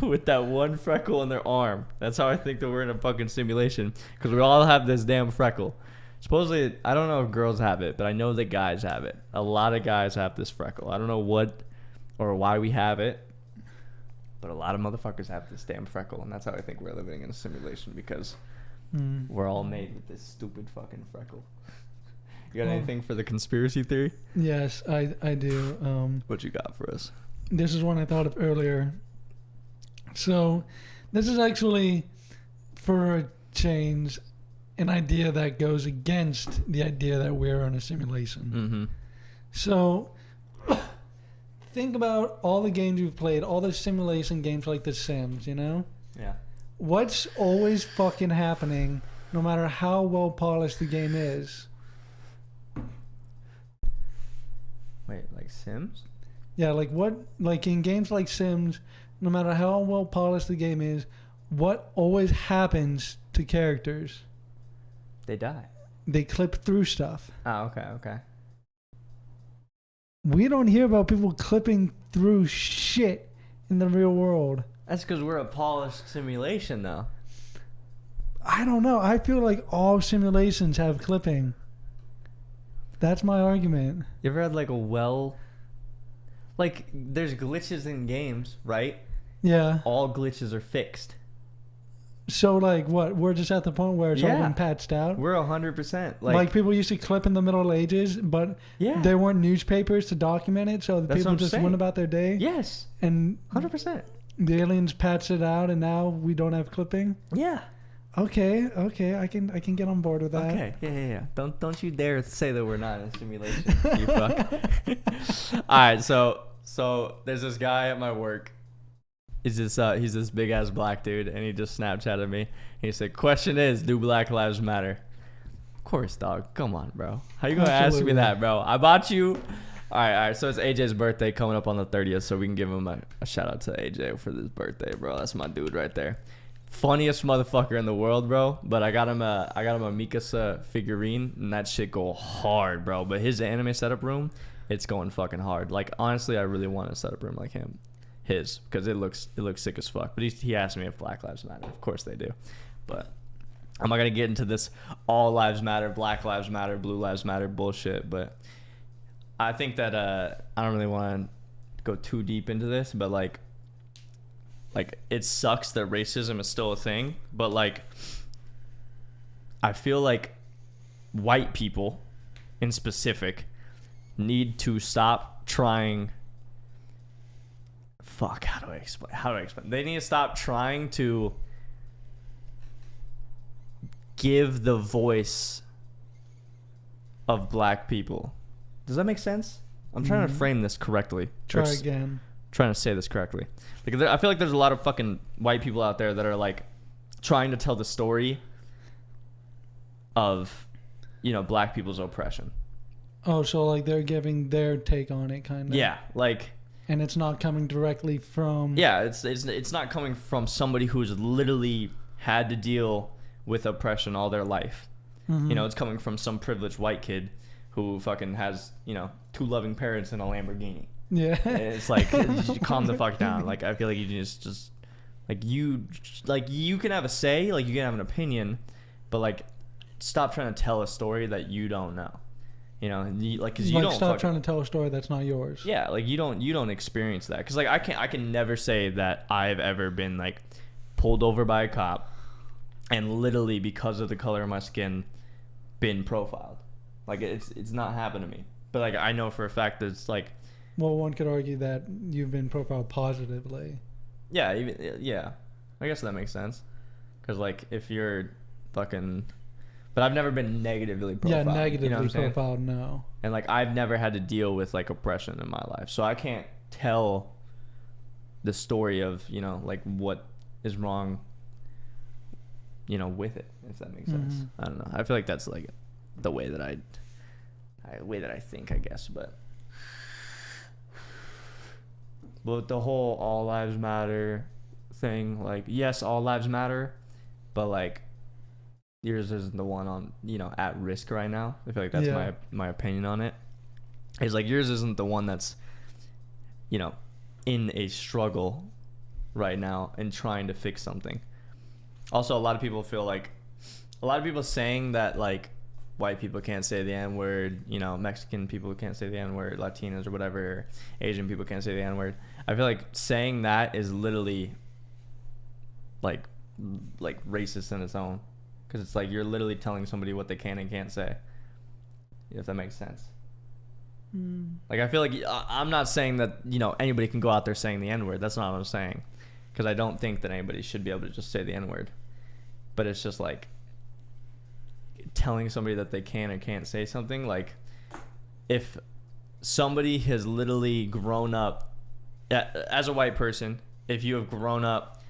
with that one freckle on their arm. That's how I think that we're in a fucking simulation, because we all have this damn freckle. Supposedly, I don't know if girls have it, but I know that guys have it. A lot of guys have this freckle. I don't know what or why we have it, but a lot of motherfuckers have this damn freckle, and that's how I think we're living in a simulation, because we're all made with this stupid fucking freckle. You got anything for the conspiracy theory? Yes, I do. What you got for us? This is one I thought of earlier. So, this is actually, for a change, an idea that goes against the idea that we're in a simulation. Mm-hmm. So, think about all the games you've played, all the simulation games like The Sims, you know? Yeah. What's always fucking happening, no matter how well polished the game is? Wait, like Sims? Yeah, like in games like Sims, no matter how well polished the game is, what always happens to characters? They die. They clip through stuff. Oh, okay. We don't hear about people clipping through shit in the real world. That's because we're a polished simulation, though. I don't know. I feel like all simulations have clipping. That's my argument. You ever had like a like there's glitches in games, right? Yeah. All glitches are fixed. So like what? We're just at the point where it's all Yeah. been patched out. We're 100%. Like people used to clip in the Middle Ages, but yeah. there weren't newspapers to document it, so the That's people what I'm just saying. went about their day. Yes. And 100%. the aliens patched it out, and now we don't have clipping. Yeah. Okay, I can get on board with that. Okay. Yeah. Don't you dare say that we're not in a simulation. You fuck. All right. So there's this guy at my work. He's this big ass black dude, and he just Snapchatted me. He said, "Question is, do Black Lives Matter?" Of course, dog. Come on, bro. How you gonna ask me that, bro? I bought you. All right. So it's AJ's birthday coming up on the 30th, so we can give him a shout out to AJ for his birthday, bro. That's my dude right there. Funniest motherfucker in the world, bro. But I got him a Mikasa figurine, and that shit go hard, bro. But his anime setup room, it's going fucking hard. Like honestly, I really want a setup room like him. His, because it looks sick as fuck. But he asked me if Black Lives Matter. Of course they do. But I'm not gonna get into this all lives matter, Black Lives Matter, Blue Lives Matter bullshit. But I think that I don't really want to go too deep into this. But like it sucks that racism is still a thing. But like I feel like white people, in specific, need to stop trying. Fuck, how do I explain? They need to stop trying to give the voice of black people. Does that make sense? I'm trying to frame this correctly. Try again. Trying to say this correctly. Like, I feel like there's a lot of fucking white people out there that are like trying to tell the story of, black people's oppression. Oh, so like they're giving their take on it, kind of. Yeah, like. And it's not coming directly from. Yeah, it's not coming from somebody who's literally had to deal with oppression all their life. Mm-hmm. It's coming from some privileged white kid who fucking has, 2 loving parents and a Lamborghini. Yeah. It's like, calm the fuck down. Like, I feel like you just you can have a say, like you can have an opinion, but like, stop trying to tell a story that you don't know. Because you don't stop trying to tell a story that's not yours. Yeah, like you don't experience that. Because like I can never say that I've ever been like pulled over by a cop and literally because of the color of my skin been profiled. Like it's not happened to me. But like I know for a fact that it's like. Well, one could argue that you've been profiled positively. Yeah, I guess that makes sense. Because like if you're fucking. But I've never been negatively profiled. Yeah, negatively profiled, profiled, no. And like I've never had to deal with like oppression in my life. So I can't tell the story of, like what is wrong, with it, if that makes sense. I don't know. I feel like that's like the way that I think, I guess, but the whole all lives matter thing, like yes, all lives matter, but like yours isn't the one on at risk right now. I feel like that's my opinion on it. It's like yours isn't the one that's in a struggle right now and trying to fix something. Also, a lot of people saying that like white people can't say the N-word, Mexican people can't say the N-word, Latinos or whatever, Asian people can't say the N-word. I feel like saying that is literally like racist in its own. Because it's like you're literally telling somebody what they can and can't say. If that makes sense. Like, I feel like I'm not saying that, anybody can go out there saying the N-word. That's not what I'm saying. Because I don't think that anybody should be able to just say the N-word. But it's just like telling somebody that they can or can't say something. Like, if somebody has literally grown up, as a white person, if you have grown up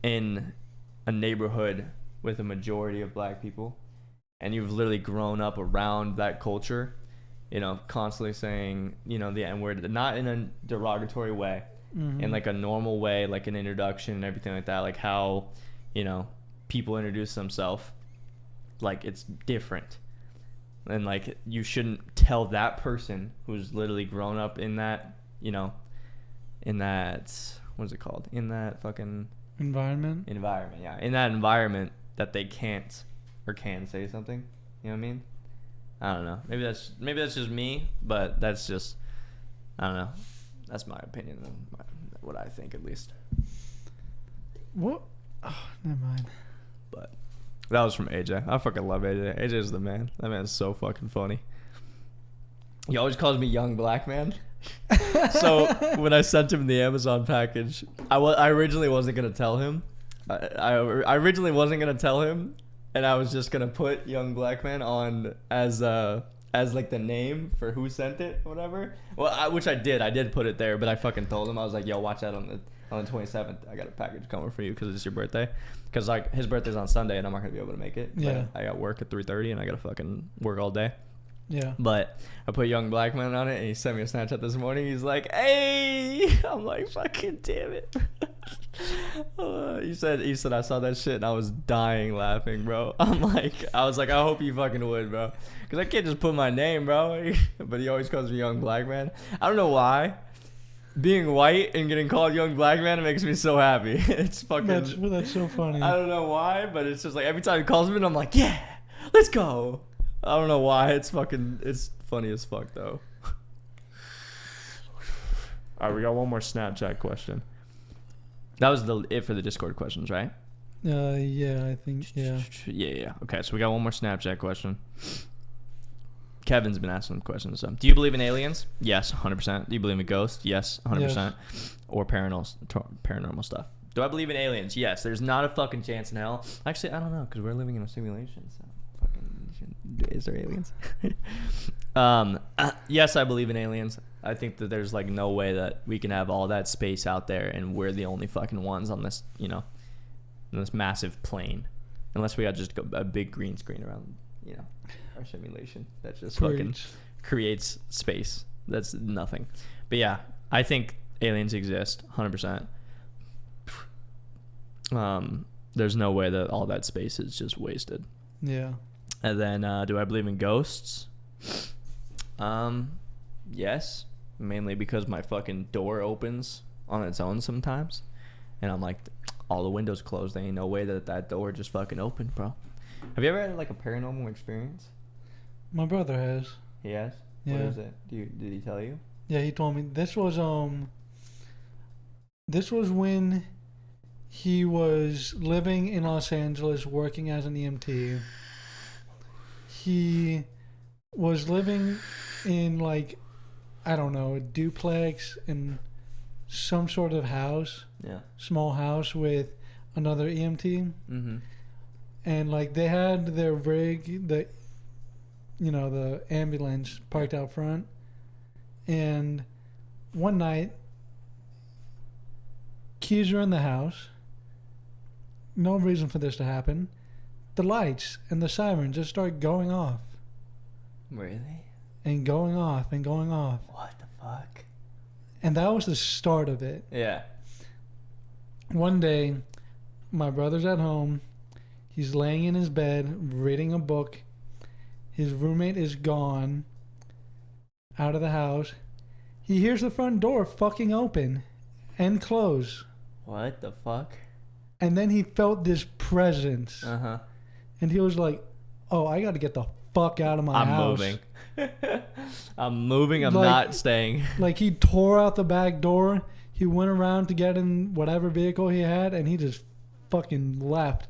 in a neighborhood with a majority of black people and you've literally grown up around that culture, constantly saying, the N-word, not in a derogatory way, in like a normal way, like an introduction and everything like that, like how, people introduce themselves, like it's different. And like you shouldn't tell that person who's literally grown up in that, in that, what is it called? In that fucking environment, yeah. In that environment, that they can't or can say something. You know what I mean? I don't know. Maybe that's just me, but that's just, I don't know. That's my opinion and what I think, at least. What? Oh, never mind. But that was from AJ. I fucking love AJ. AJ's the man. That man's so fucking funny. He always calls me young black man. So when I sent him the Amazon package, I originally wasn't gonna tell him. I originally wasn't gonna tell him, and I was just gonna put young black man on as like the name for who sent it, or whatever. Well, which I did. I did put it there, but I fucking told him. I was like, yo, watch out on the 27th. I got a package coming for you because it's your birthday. Because like his birthday's on Sunday, and I'm not gonna be able to make it. Yeah. I got work at 3:30, and I gotta fucking work all day. Yeah. But I put young black man on it, and he sent me a Snapchat this morning. He's like, hey. I'm like, fucking damn it. He said I saw that shit, and I was dying laughing, bro. I was like, I hope you fucking would, bro. Because I can't just put my name, bro. But he always calls me young black man. I don't know why. Being white and getting called young black man, it makes me so happy. It's fucking... That's so funny. I don't know why, but it's just like every time he calls me, I'm like, yeah, let's go. I don't know why. It's funny as fuck, though. All right, we got one more Snapchat question. That was it for the Discord questions, right? Yeah, I think, yeah. Yeah. Okay, so we got one more Snapchat question. Kevin's been asking questions. So, do you believe in aliens? Yes, 100%. Do you believe in ghosts? Yes, 100%. Yes. Or paranormal stuff? Do I believe in aliens? Yes. There's not a fucking chance in hell. Actually, I don't know, because we're living in a simulation. So, is there aliens? Yes, I believe in aliens. I think that there's like no way that we can have all that space out there and we're the only fucking ones on this, in this massive plane, unless we got just a big green screen around, our simulation that just fucking creates space. That's nothing. But yeah, I think aliens exist 100%. There's no way that all that space is just wasted. Yeah. And then, do I believe in ghosts? Yes. Mainly because my fucking door opens on its own sometimes. And I'm like, all the windows closed. There ain't no way that door just fucking opened, bro. Have you ever had like a paranormal experience? My brother has. He has? Yeah. What is it? Did he tell you? Yeah, he told me. This was when he was living in Los Angeles working as an EMT. He was living in like, I don't know, a duplex in some sort of house. Yeah. Small house with another EMT. Mm-hmm. And like they had their rig, the ambulance parked out front. And one night, keys are in the house. No reason for this to happen. The lights and the siren just start going off. Really? And going off and going off. What the fuck? And that was the start of it. Yeah. One day, my brother's at home. He's laying in his bed, reading a book. His roommate is gone. Out of the house. He hears the front door fucking open and close. What the fuck? And then he felt this presence. Uh-huh. And he was like, oh, I got to get the fuck out of my house. I'm moving. I'm moving. I'm not staying. Like he tore out the back door. He went around to get in whatever vehicle he had, and he just fucking left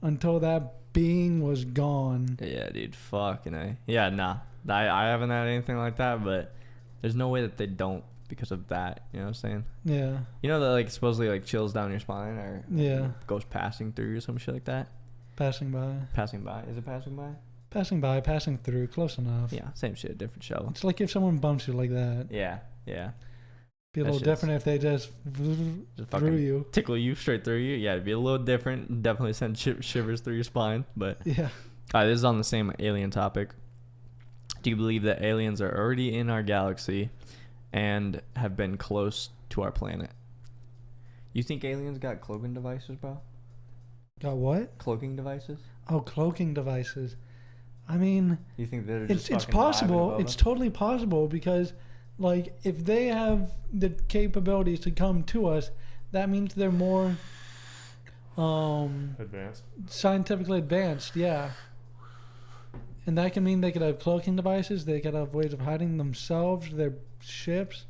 until that being was gone. Yeah, dude. Fucking A. Yeah, nah. I haven't had anything like that, but there's no way that they don't because of that. You know what I'm saying? Yeah. You know that like supposedly like chills down your spine or goes passing through or some shit like that? Passing by. Passing by. Is it passing by? Passing by, passing through, close enough. Yeah, same shit, different show. It's like if someone bumps you like that. Yeah. Be a little different if they just through you. Tickle you straight through you. Yeah, it'd be a little different. Definitely send shivers through your spine. But yeah. All right, this is on the same alien topic. Do you believe that aliens are already in our galaxy and have been close to our planet? You think aliens got cloaking devices, bro? Got what? Cloaking devices? Oh, cloaking devices. I mean, you think they're just it's possible. It's totally possible because, like, if they have the capabilities to come to us, that means they're more advanced, scientifically advanced. Yeah, and that can mean they could have cloaking devices. They could have ways of hiding themselves, their ships,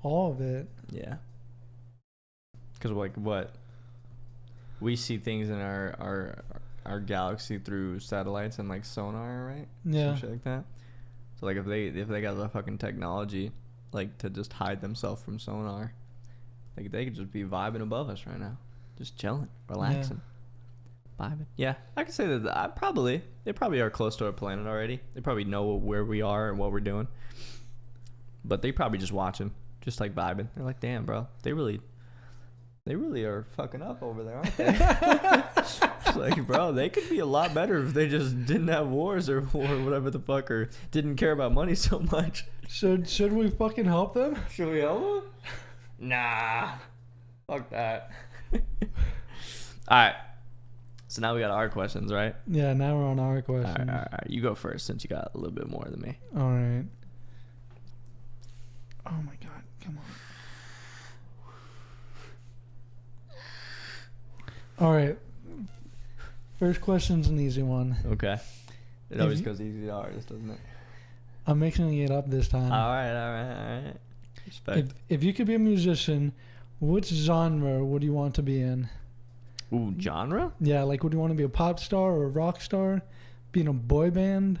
all of it. Yeah. Because like what? We see things in our galaxy through satellites and like sonar, right? Yeah. Some shit like that. So like if they got the fucking technology like to just hide themselves from sonar, like they could just be vibing above us right now, just chilling, relaxing, vibing. Yeah, I could say that they probably are close to our planet already. They probably know where we are and what we're doing, but they probably just watching, just like vibing. They're like, damn, bro, they really are fucking up over there, aren't they? It's like, bro, they could be a lot better if they just didn't have wars or whatever the fuck, or didn't care about money so much. Should we fucking help them? Should we help them? Nah. Fuck that. Alright. So now we got our questions, right? Yeah, now we're on our questions. All right. You go first since you got a little bit more than me. All right. Oh my god, come on. All right. First question's an easy one. Okay. It always goes easy to hardest, doesn't it? I'm mixing it up this time. All right. Respect. If you could be a musician, which genre would you want to be in? Ooh, genre? Yeah, like would you want to be a pop star or a rock star? Be in a boy band?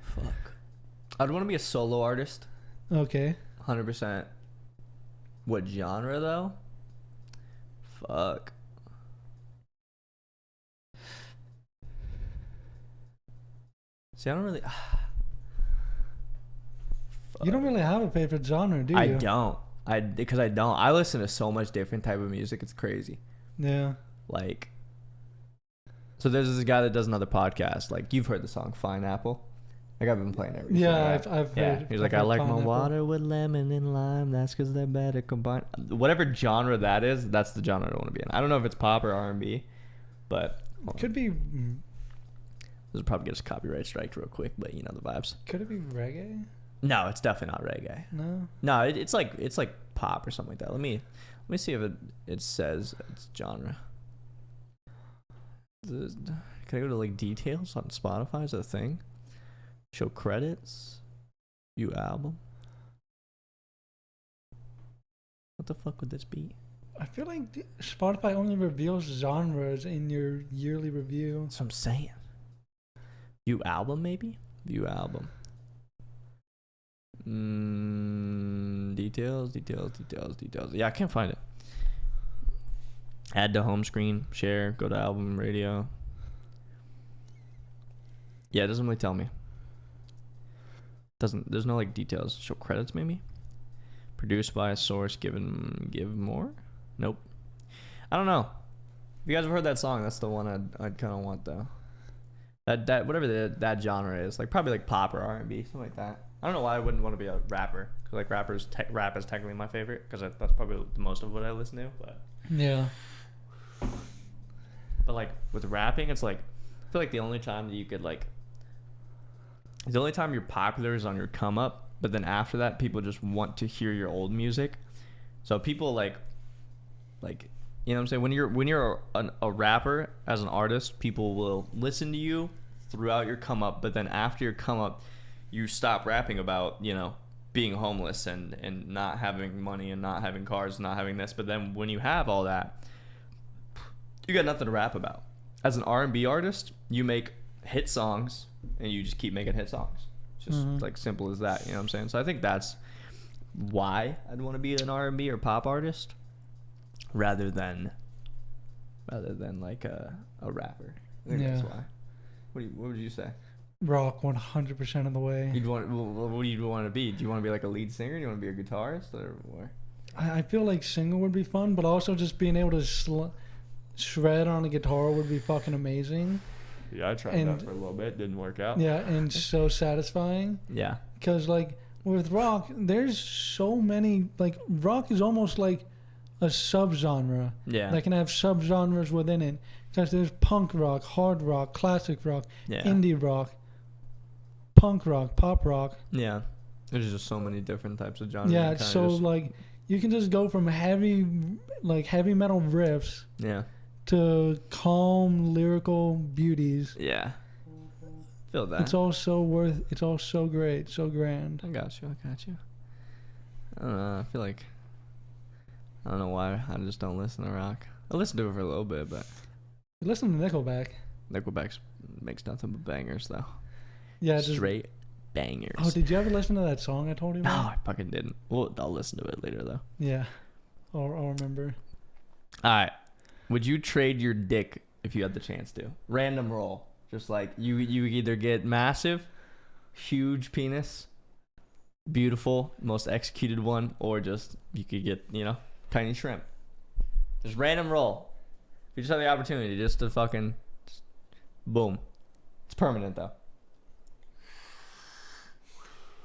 Fuck. I'd want to be a solo artist. Okay. 100%. What genre, though? Fuck. See, I don't really... You don't really have a favorite genre, do you? I don't. Because I don't. I listen to so much different type of music. It's crazy. Yeah. Like, so there's this guy that does another podcast. Like, you've heard the song Fine Apple. Like, I've been playing it recently. Yeah, right? I've yeah. heard. He's like, I like my water with lemon and lime. That's because they're better combined. Whatever genre that is, that's the genre I want to be in. I don't know if it's pop or R&B, but Could be. this will probably get us copyright strike real quick, but you know the vibes. Could it be reggae? No, it's definitely not reggae. No. No, it's like pop or something like that. Let me see if it says its genre. Can I go to like details on Spotify? Is that a thing? Show credits. View album. What the fuck would this be? I feel like Spotify only reveals genres in your yearly review. That's what I'm saying. View album, maybe? View album. Details. Yeah, I can't find it. Add to home screen, share, go to album, radio. Yeah, it doesn't really tell me. There's no like details. Show credits maybe? Produced by a source, give more? Nope. I don't know. If you guys have heard that song, that's the one I'd kind of want though. That whatever that genre is, like probably like pop or R&B, something like that. I don't know why I wouldn't want to be a rapper, because like rap is technically my favorite, because that's probably the most of what I listen to. But Yeah. like with rapping, it's like I feel like the only time that you could like, the only time you're popular is on your come up, but then after that, people just want to hear your old music. So people like you know what I'm saying? When you're a rapper as an artist, people will listen to you throughout your come up, but then after your come up, you stop rapping about, you know, being homeless and not having money and not having cars, not having this. But then when you have all that, you got nothing to rap about. As an R&B artist, you make hit songs and you just keep making hit songs. It's just like simple as that, you know what I'm saying? So I think that's why I'd want to be an R&B or pop artist rather than like a rapper. I think that's why. What would you say? Rock 100% of the way. What do you want to be? Do you want to be like a lead singer? Do you want to be a guitarist? Or what? I feel like singing would be fun, but also just being able to shred on a guitar would be fucking amazing. Yeah, I tried that for a little bit. Didn't work out. Yeah, and so satisfying. Yeah. Because like with rock, there's so many, like rock is almost like a subgenre. Yeah. That can have subgenres within it. Because there's punk rock, hard rock, classic rock, indie rock, punk rock, pop rock. Yeah. There's just so many different types of genres. Yeah, so like you can just go from heavy metal riffs to calm lyrical beauties. Yeah. Feel that. It's all so great, so grand. I got you. I don't know. I don't know why I just don't listen to rock. I listened to it for a little bit, but Listen to Nickelback. Nickelback makes nothing but bangers, though. Yeah, Straight bangers. Oh, did you ever listen to that song I told you No, about? I fucking didn't. Well, I'll listen to it later, though. Yeah, I'll remember. All right. Would you trade your dick if you had the chance to? Random roll. Just like you either get massive, huge penis, beautiful, most executed one, or just you could get, tiny shrimp. Just random roll. You just have the opportunity just to fucking boom. It's permanent though.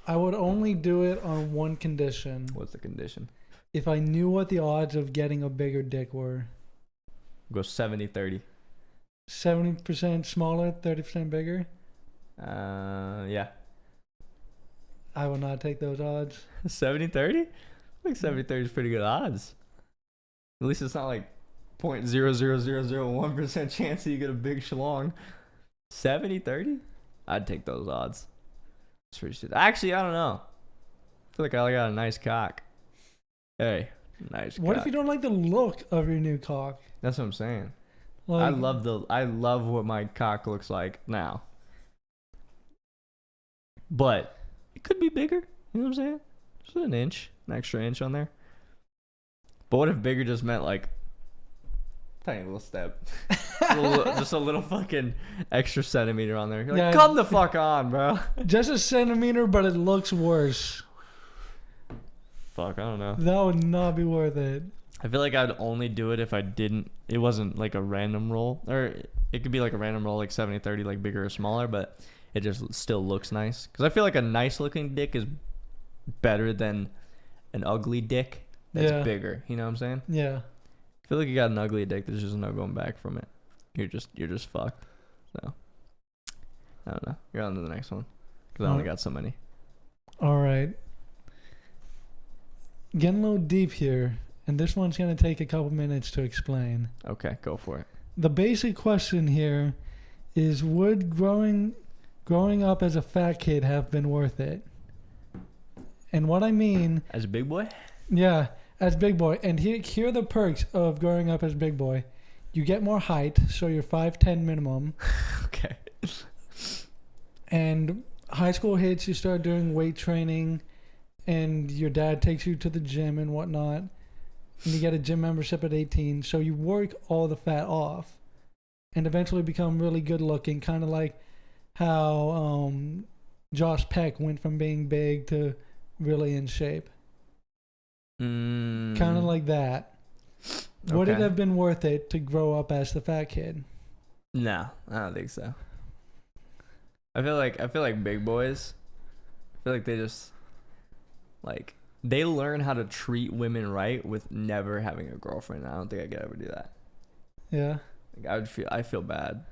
I would only do it on one condition. What's the condition? If I knew what the odds of getting a bigger dick were. Go 70-30. 70% smaller, 30% bigger. Yeah. I would not take those odds. 70-30? I think 70-30 is pretty good odds. At least it's not like 0.00001% chance that you get a big schlong. 70-30? I'd take those odds. It's pretty shit. Actually, I don't know. I feel like I got a nice cock. Hey, nice What cock. if you don't like the look of your new cock? That's what I'm saying. Like, I love what my cock looks like now. But it could be bigger. You know what I'm saying? Just an extra inch on there. But what if bigger just meant like tiny little step? Just a little fucking extra centimeter on there. You're like, Yeah. come the fuck on, bro. just a centimeter, but it looks worse. Fuck, I don't know. That would not be worth it. I feel like I'd only do it if it wasn't like a random roll. Or it could be like a random roll, like 70-30, like bigger or smaller, but it just still looks nice. Because I feel like a nice looking dick is better than an ugly dick that's bigger. You know what I'm saying? Yeah. I feel like you got an ugly dick, there's just no going back from it. You're just fucked. So, I don't know. You're on to the next one. Because I only got so many. All right. Getting a little deep here, and this one's going to take a couple minutes to explain. Okay, go for it. The basic question here is, would growing up as a fat kid have been worth it? And what I mean... As a big boy? Yeah, as big boy. And here are the perks of growing up as big boy. You get more height, so you're 5'10 minimum. Okay. And high school hits, you start doing weight training, and your dad takes you to the gym and whatnot. And you get a gym membership at 18, so you work all the fat off and eventually become really good looking, kind of like how Josh Peck went from being big to really in shape. Kind of like that. Would it have been worth it to grow up as the fat kid? No, I don't think so. I feel like big boys, I feel like they just like they learn how to treat women right with never having a girlfriend. I don't think I could ever do that. Yeah. Like I feel bad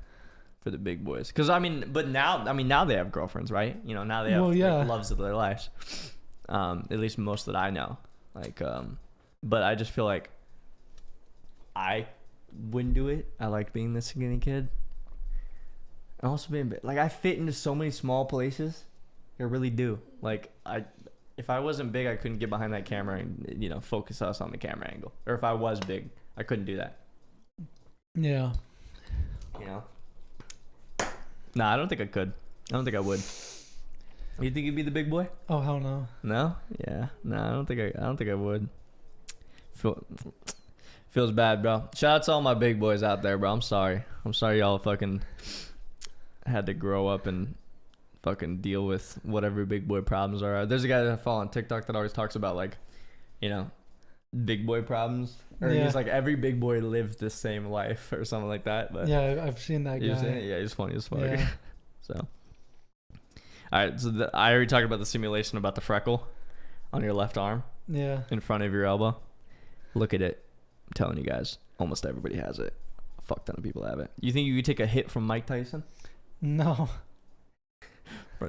for the big boys because now they have girlfriends, right? You know, now they have like, loves of their lives. At least most that I know. Like but I just feel like I wouldn't do it. I like being the skinny kid. And also being like I fit into so many small places. I really do. Like if I wasn't big, I couldn't get behind that camera and focus us on the camera angle. Or if I was big, I couldn't do that. Yeah. Nah, I don't think I could. I don't think I would. You think you'd be the big boy? Oh hell no. No? Yeah. No, I don't think I would. Feels bad, bro. Shout out to all my big boys out there, bro. I'm sorry y'all fucking had to grow up and fucking deal with whatever big boy problems are. There's a guy that I follow on TikTok that always talks about like, big boy problems. Or he's like every big boy lived the same life or something like that. But yeah, I've seen that guy. Yeah, he's funny as fuck. Yeah. So, all right. So I already talked about the simulation about the freckle on your left arm. Yeah. In front of your elbow. Look at it. I'm telling you guys, almost everybody has it. A fuck ton of people have it. You think you could take a hit from Mike Tyson? No. Bro,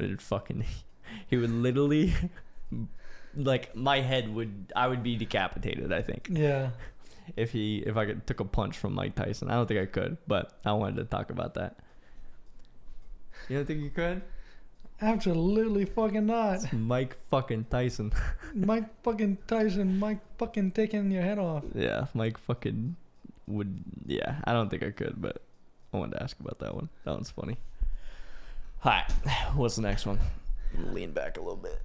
he would literally, like I would be decapitated, I think. Yeah. If I took a punch from Mike Tyson. I don't think I could, but I wanted to talk about that. You don't think you could? Absolutely fucking not. It's Mike fucking Tyson. Mike fucking Tyson. Mike fucking taking your head off. Yeah, Mike fucking would. Yeah, I don't think I could, but I wanted to ask about that one. That one's funny. Hi, what's the next one? Lean back a little bit.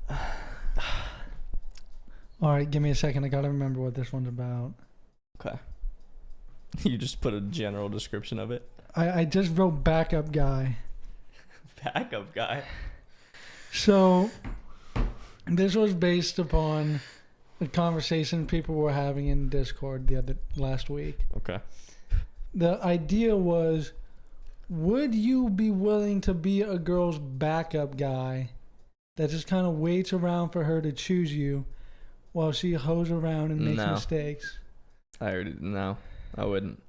All right, give me a second. I gotta remember what this one's about. Okay. You just put a general description of it. I just wrote backup guy. Backup guy. So, this was based upon a conversation people were having in Discord last week. Okay. The idea was, would you be willing to be a girl's backup guy that just kind of waits around for her to choose you while she hoes around and makes mistakes? No, I wouldn't.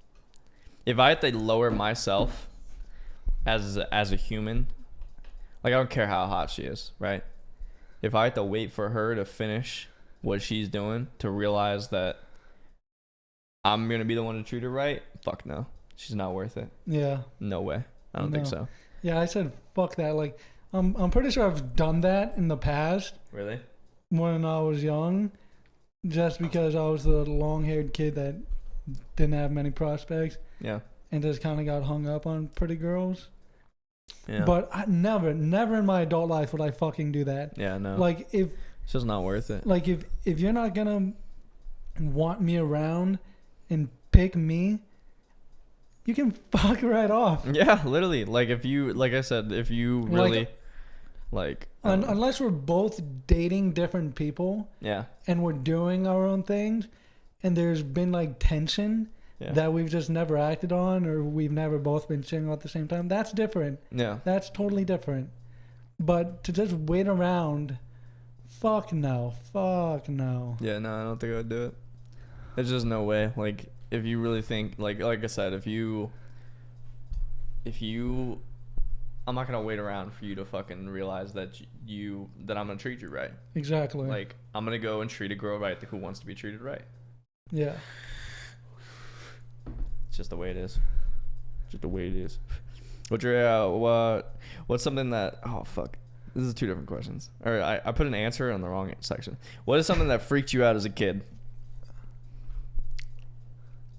If I had to lower myself as a human, like I don't care how hot she is, right? If I had to wait for her to finish what she's doing to realize that I'm gonna be the one to treat her right, fuck no. She's not worth it. Yeah. No way. I don't think so. Yeah, I said fuck that. Like, I'm pretty sure I've done that in the past. Really? When I was young, just because I was the long-haired kid that didn't have many prospects. Yeah. And just kind of got hung up on pretty girls. Yeah. But I never in my adult life would I fucking do that. Yeah, no. Like, if it's just not worth it. Like, if you're not gonna want me around and pick me, you can fuck right off. Yeah, literally. Like, if you, like I said, if you really, unless we're both dating different people. Yeah. And we're doing our own things, and there's been like tension. Yeah. That we've just never acted on, or we've never both been single at the same time. That's different. Yeah. That's totally different. But to just wait around, fuck no. Fuck no. Yeah, no, I don't think I would do it. There's just no way. Like, if you really think, like I said, if you, I'm not gonna wait around for you to fucking realize that that I'm gonna treat you right. Exactly. Like, I'm gonna go and treat a girl right who wants to be treated right. Yeah. It's just the way it is. Just the way it is. What's something that... Oh, fuck. This is two different questions. All right, I put an answer in the wrong section. What is something that freaked you out as a kid?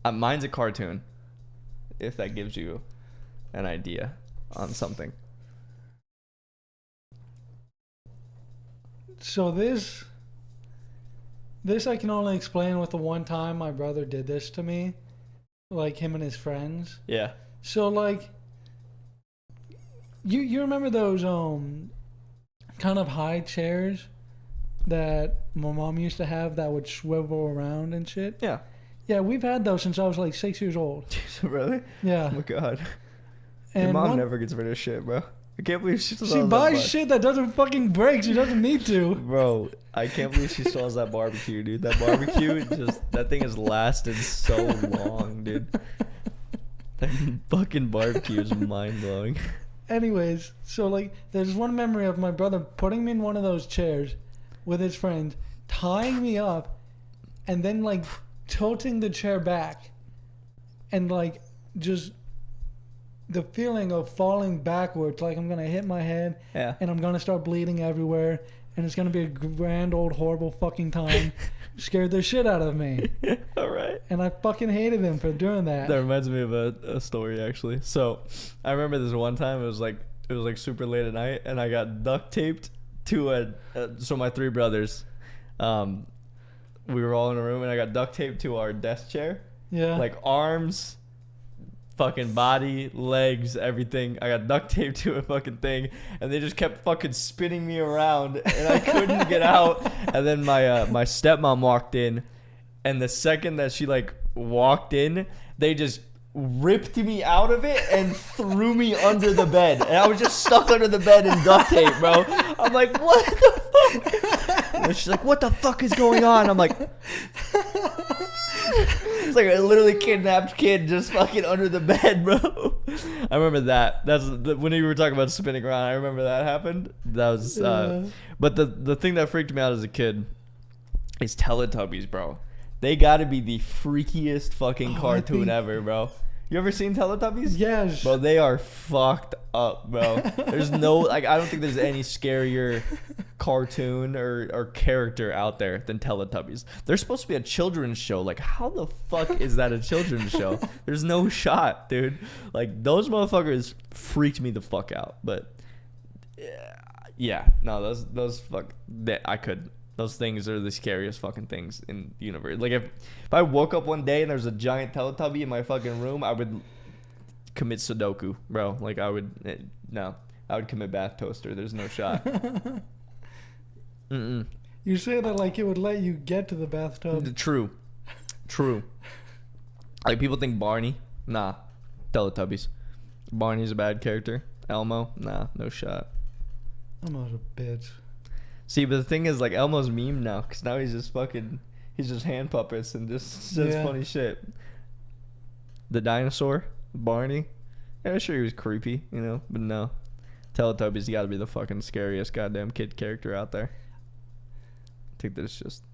Mine's a cartoon, if that gives you an idea on something. So this I can only explain with the one time my brother did this to me. Like, him and his friends. Yeah. So, like, you remember those kind of high chairs that my mom used to have that would swivel around and shit? Yeah. Yeah, we've had those since I was like 6 years old. Really? Yeah. Oh my god. And your mom never gets rid of shit, bro. I can't believe she buys shit that doesn't fucking break. She doesn't need to. Bro, I can't believe she still has that barbecue, dude. That barbecue, that thing has lasted so long, dude. That fucking barbecue is mind-blowing. Anyways, so, like, there's one memory of my brother putting me in one of those chairs with his friends, tying me up, and then, like, tilting the chair back. And, like, just... the feeling of falling backwards, like I'm gonna hit my head, and I'm gonna start bleeding everywhere, and it's gonna be a grand old horrible fucking time, scared the shit out of me. All right. And I fucking hated him for doing that. That reminds me of a story, actually. So I remember this one time. It was like super late at night, and I got duct taped to so my three brothers, we were all in a room, and I got duct taped to our desk chair. Yeah. Like, arms, fucking body, legs, everything. I got duct taped to a fucking thing, and they just kept fucking spinning me around, and I couldn't get out. And then my stepmom walked in, and the second that she like walked in, they just ripped me out of it and threw me under the bed, and I was just stuck under the bed in duct tape, bro. I'm like, what the fuck? And she's like, what the fuck is going on? I'm like, it's like a literally kidnapped kid just fucking under the bed, bro. I remember that. That's when you were talking about spinning around. I remember that happened. That was, but the thing that freaked me out as a kid is Teletubbies, bro. They gotta be the freakiest fucking cartoon ever, bro. You ever seen Teletubbies? Yes. Bro, they are fucked up, bro. There's no, like, I don't think there's any scarier cartoon or character out there than Teletubbies. They're supposed to be a children's show. Like, how the fuck is that a children's show? There's no shot, dude. Like, those motherfuckers freaked me the fuck out. But, yeah, no, those I could. Those things are the scariest fucking things in the universe. Like, if I woke up one day and there's a giant Teletubby in my fucking room, I would commit Sudoku, bro. Like, I would commit bath toaster. There's no shot. Mm-mm. You say that like it would let you get to the bathtub. True. Like, people think Barney. Nah. Teletubbies. Barney's a bad character. Elmo. Nah. No shot. Elmo's a bitch. See, but the thing is, like, Elmo's meme now, because now he's just hand puppets and just says funny shit. The dinosaur, Barney, yeah, sure he was creepy, you know, but no. Teletubbies got to be the fucking scariest goddamn kid character out there. I think that's just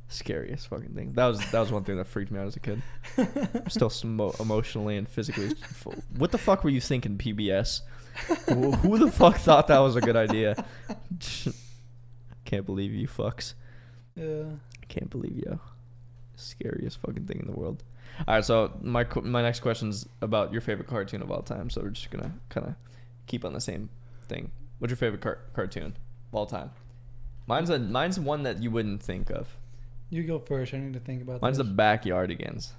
scariest fucking thing. That was one thing that freaked me out as a kid. I'm still emotionally and physically. What the fuck were you thinking, PBS? Who the fuck thought that was a good idea? Can't believe you fucks. Yeah. Can't believe you. Scariest fucking thing in the world. All right, so my next question's about your favorite cartoon of all time. So we're just gonna kind of keep on the same thing. What's your favorite cartoon of all time? Mine's one that you wouldn't think of. You go first. I need to think about. Mine's this. the Backyardigans.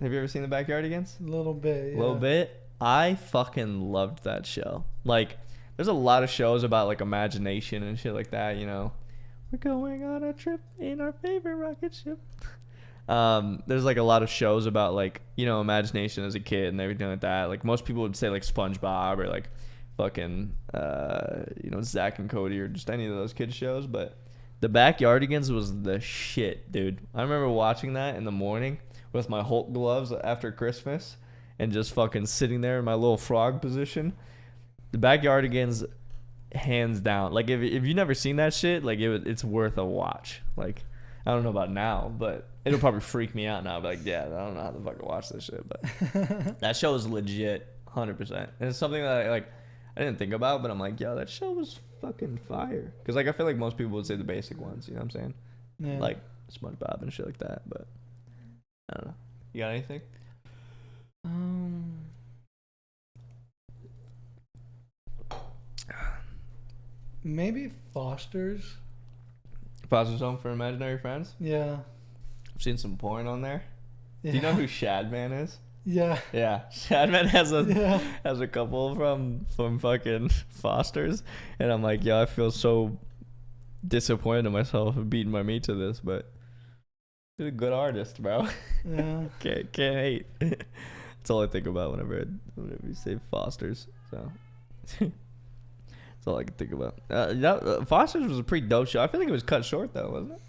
Have you ever seen the Backyardigans? A little bit. Yeah. A little bit. I fucking loved that show. Like, there's a lot of shows about, like, imagination and shit like that, you know. We're going on a trip in our favorite rocket ship. There's, like, a lot of shows about, like, you know, imagination as a kid and everything like that. Like, most people would say, like, SpongeBob or, like, fucking, you know, Zack and Cody or just any of those kids shows. But the Backyardigans was the shit, dude. I remember watching that in the morning with my Hulk gloves after Christmas. And just fucking sitting there in my little frog position. The Backyardigans, hands down. Like, if you never seen that shit, like, it's worth a watch. Like, I don't know about now, but it'll probably freak me out now. I'll be like, yeah, I don't know how to fucking watch this shit. But that show is legit, 100%. And it's something that, I didn't think about, but I'm like, yo, that show was fucking fire. Because, like, I feel like most people would say the basic ones, you know what I'm saying? Yeah. Like, SpongeBob and shit like that. But, I don't know. You got anything? Maybe Foster's. Foster's Home for Imaginary Friends? Yeah. I've seen some porn on there. Yeah. Do you know who Shadman is? Yeah. Yeah. Shadman has a couple from fucking Foster's. And I'm like, yo, I feel so disappointed in myself for beating my meat to this, but he's a good artist, bro. Yeah. Can't hate. That's all I think about whenever you say Foster's. So that's all I can think about. Foster's was a pretty dope show. I feel like it was cut short though, wasn't it?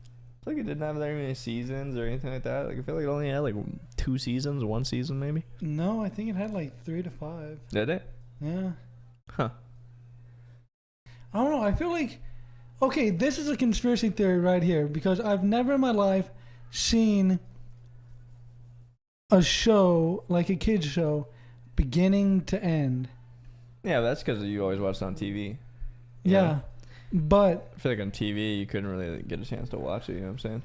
I feel like it didn't have very many seasons or anything like that. Like, I feel like it only had like 2 seasons, 1 season maybe. No, I think it had like 3 to 5. Did it? Yeah. Huh. I don't know. I feel like, okay, this is a conspiracy theory right here because I've never in my life seen a show like a kid's show beginning to end. Yeah, that's because you always watched it on TV. Yeah. know? But I feel like on TV you couldn't really get a chance to watch it, you know what I'm saying?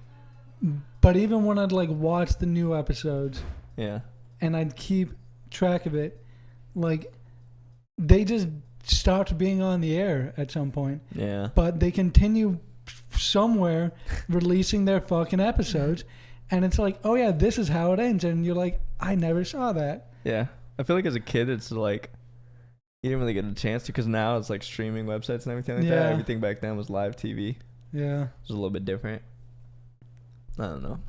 but even when I'd like watch the new episodes Yeah. and I'd keep track of it, like they just stopped being on the air at some point. Yeah. But they continue somewhere releasing their fucking episodes. And it's like, oh yeah, this is how it ends. And you're like, I never saw that. Yeah. I feel like as a kid, it's like, you didn't really get a chance to, because now it's like streaming websites and everything like that. Yeah. Everything back then was live TV. Yeah. It was a little bit different. I don't know.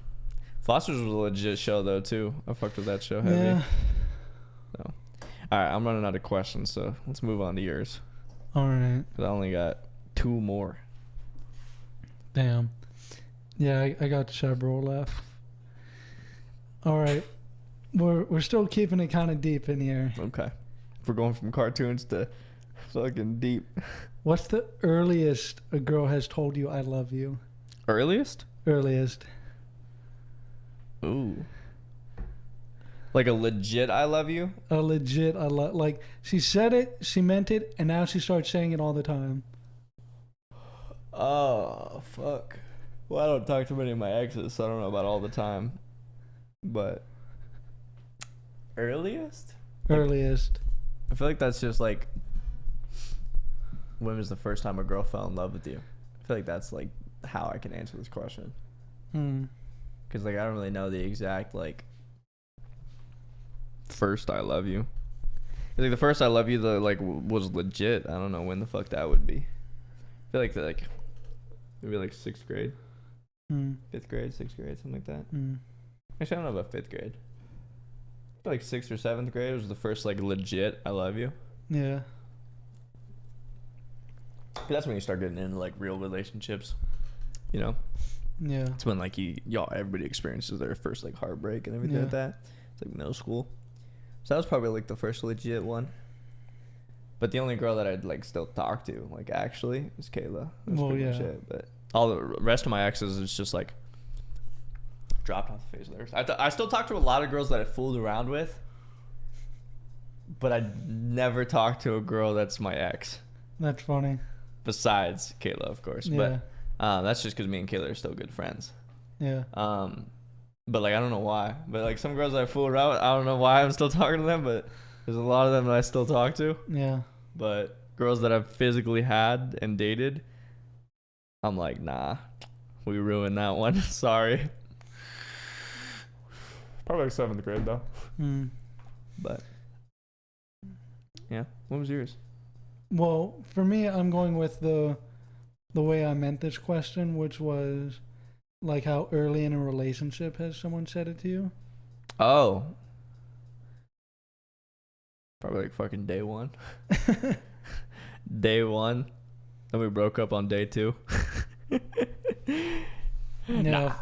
Foster's was a legit show though too. I fucked with that show heavy. Yeah. So, all right, I'm running out of questions, so let's move on to yours. All right. 'Cause I only got 2 more. Damn. Yeah, I got several left. All right. We're still keeping it kind of deep in here. Okay. We're going from cartoons to fucking deep. What's the earliest a girl has told you I love you? Earliest? Earliest. Ooh. Like a legit I love you? A legit I love. Like she said it, she meant it, and now she starts saying it all the time. Oh, fuck. Well, I don't talk to many of my exes, so I don't know about all the time. But earliest? Earliest. I feel like that's just like when was the first time a girl fell in love with you? I feel like that's like how I can answer this question. Because like I don't really know the exact like first I love you. Like the first I love you was legit. I don't know when the fuck that would be. I feel like maybe like 6th grade, 5th grade, 6th grade, something like that. Actually, I don't know about 5th grade. I feel like 6th or 7th grade was the first like legit I love you. Yeah. 'Cause that's when you start getting into like real relationships. You know. Yeah. It's when like everybody experiences their first like heartbreak and everything like that. It's like middle school. So that was probably like the first legit one. But the only girl that I'd like still talk to, like actually, is Kayla. That's pretty much it. But all the rest of my exes is just like dropped off the face of the earth. I still talk to a lot of girls that I fooled around with, but I never talked to a girl that's my ex. That's funny. Besides Kayla, of course. Yeah. But that's just because me and Kayla are still good friends. Yeah. But like I don't know why. But like some girls that I fool around with, I don't know why I'm still talking to them, but there's a lot of them that I still talk to. Yeah. But girls that I've physically had and dated, I'm like, nah, we ruined that one. Sorry. Probably like 7th grade though. But yeah, what was yours? Well, for me, I'm going with the way I meant this question, which was like how early in a relationship has someone said it to you? Oh. Probably like fucking day one. Day one. Then we broke up on day 2. Yeah.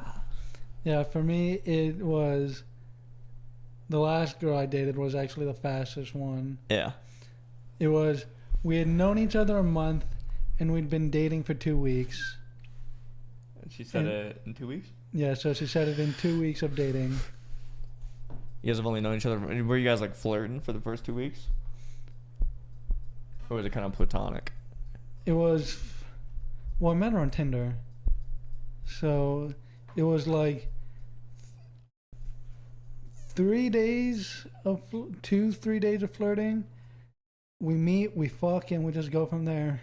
Yeah, for me, it was the last girl I dated was actually the fastest one. Yeah. It was, we had known each other a month and we'd been dating for 2 weeks. She said it in 2 weeks? Yeah, so she said it in 2 weeks of dating. You guys have only known each other. Were you guys like flirting for the first 2 weeks? Or was it kind of platonic? It was, well, I met her on Tinder. So it was like 3 days of, 2-3 days of flirting. We meet, we fuck, and we just go from there.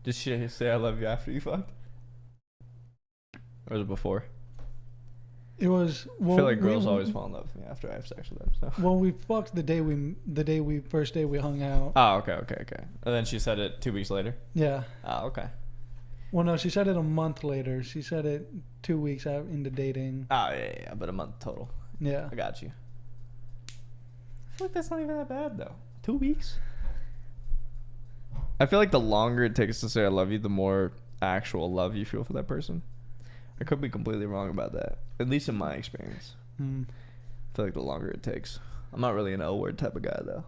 Did she say I love you after you fucked? Or was it before? It was. Well, I feel like girls always fall in love with me after I have sex with them. So. Well, we fucked the first day we hung out. Oh, okay. And then she said it 2 weeks later? Yeah. Oh, okay. Well, no, she said it a month later. She said it 2 weeks out into dating. Oh, yeah, but a month total. Yeah. I got you. I feel like that's not even that bad, though. 2 weeks? I feel like the longer it takes to say I love you, the more actual love you feel for that person. I could be completely wrong about that. At least in my experience. I feel like the longer it takes. I'm not really an L word type of guy, though.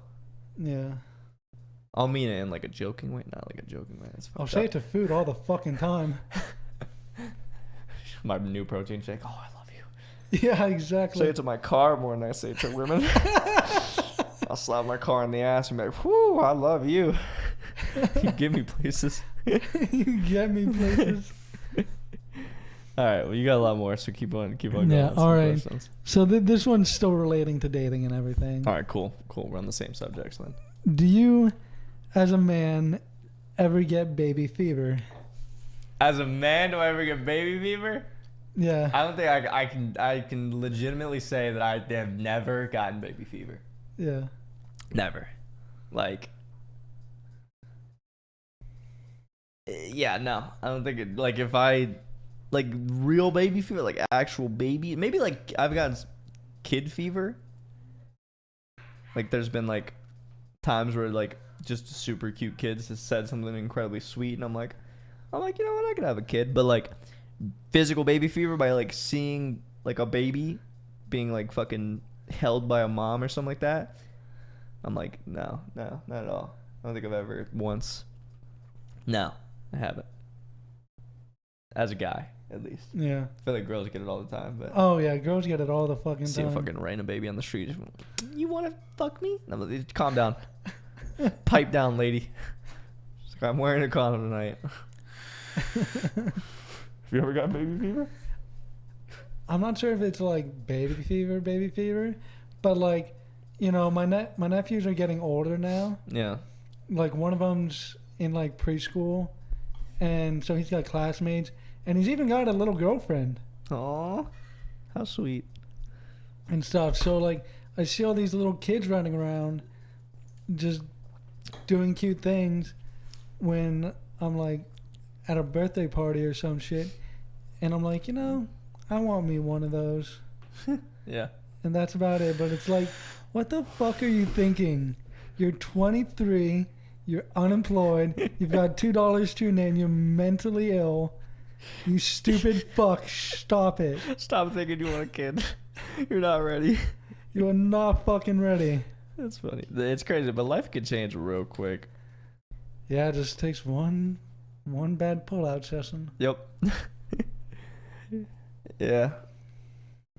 Yeah. I'll mean it in like a joking way. Not like a joking way. It's I'll say it to food all the fucking time. My new protein shake. Oh, I love you. Yeah, exactly. Say it to my car more than I say it to women. I'll slap my car in the ass and be like, whoo, I love you. You get me places. You get me places. All right, well, you got a lot more, so keep on going. Yeah, all right. Questions. So this one's still relating to dating and everything. All right, cool. We're on the same subjects then. Do you, as a man, ever get baby fever? As a man, do I ever get baby fever? Yeah. I don't think I can legitimately say that I have never gotten baby fever. Yeah. Never. Like, yeah, no. I don't think it, like, if I, like, real baby fever, like, actual baby, maybe, like, I've gotten kid fever. Like, there's been, like, times where, like, just super cute kids has said something incredibly sweet, and I'm like, you know what, I could have a kid. But, like, physical baby fever by, like, seeing, like, a baby being, like, fucking held by a mom or something like that, I'm like, no, not at all. I don't think I've ever once. No, I haven't. as a guy, at least. Yeah. I feel like girls get it all the time, but Oh yeah, girls get it all the fucking see time. a fucking random baby on the street. You want to fuck me? No, calm down. Pipe down, lady. She's like, I'm wearing a condom tonight. Have you ever got baby fever? I'm not sure if it's like baby fever, but like, you know, my nephews are getting older now. Yeah. Like one of them's in like preschool, and so he's got classmates, and he's even got a little girlfriend Aw, how sweet. and stuff. So like, I see all these little kids running around, just doing cute things, when I'm like at a birthday party or some shit, and I'm like, you know, I want me one of those. Yeah. And that's about it. But it's like, what the fuck are you thinking? You're 23, you're unemployed, you've got $2 to your name, you're mentally ill. You stupid fuck, stop it. Stop thinking you want a kid. You're not ready. You are not fucking ready. That's funny. It's crazy, but life could change real quick. Yeah, it just takes one bad pull-out session. Yep. Yeah.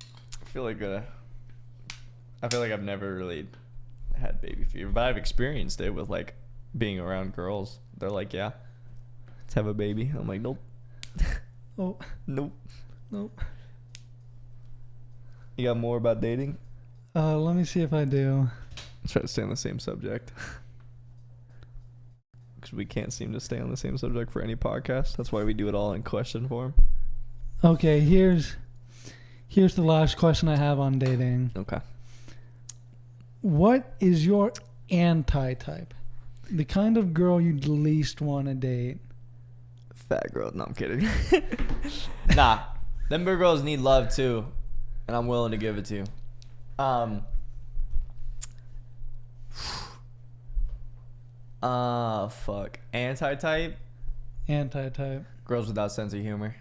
I feel like I've never really had baby fever, but I've experienced it with like being around girls. They're like, yeah, let's have a baby. I'm like, nope. Oh, Nope. nope. You got more about dating? Let me see if I do. Let's try to stay on the same subject. Because we can't seem to stay on the same subject for any podcast. That's why we do it all in question form. Okay, here's the last question I have on dating. Okay. What is your anti-type? The kind of girl you'd least want to date. Fat girl. No, I'm kidding. Nah. Them big girls need love too. And I'm willing to give it to you. Fuck. Anti-type? Anti-type. Girls without sense of humor.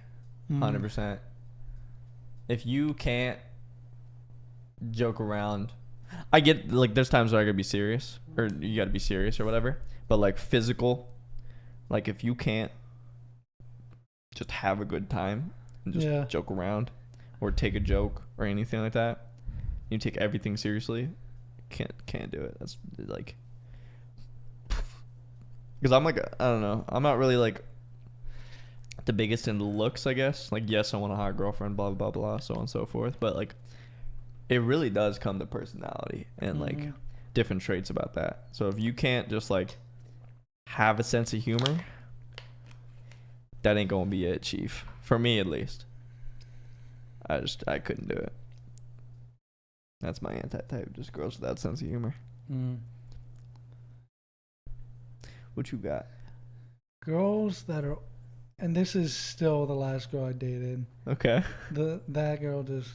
100%. If you can't joke around, I get like there's times where I gotta be serious, or you gotta be serious or whatever. But like physical, like if you can't just have a good time and just joke around, or take a joke or anything like that, you take everything seriously. Can't do it. That's like, because I'm like I don't know. I'm not really like the biggest in looks, I guess. Like, yes, I want a hot girlfriend, blah blah blah, so on and so forth. But like, it really does come to personality and like different traits about that. So if you can't just like have a sense of humor, that ain't gonna be it, chief. For me, at least. I couldn't do it. That's my anti-type. Just girls without sense of humor. What you got? Girls that are, and this is still the last girl I dated. Okay. That girl just,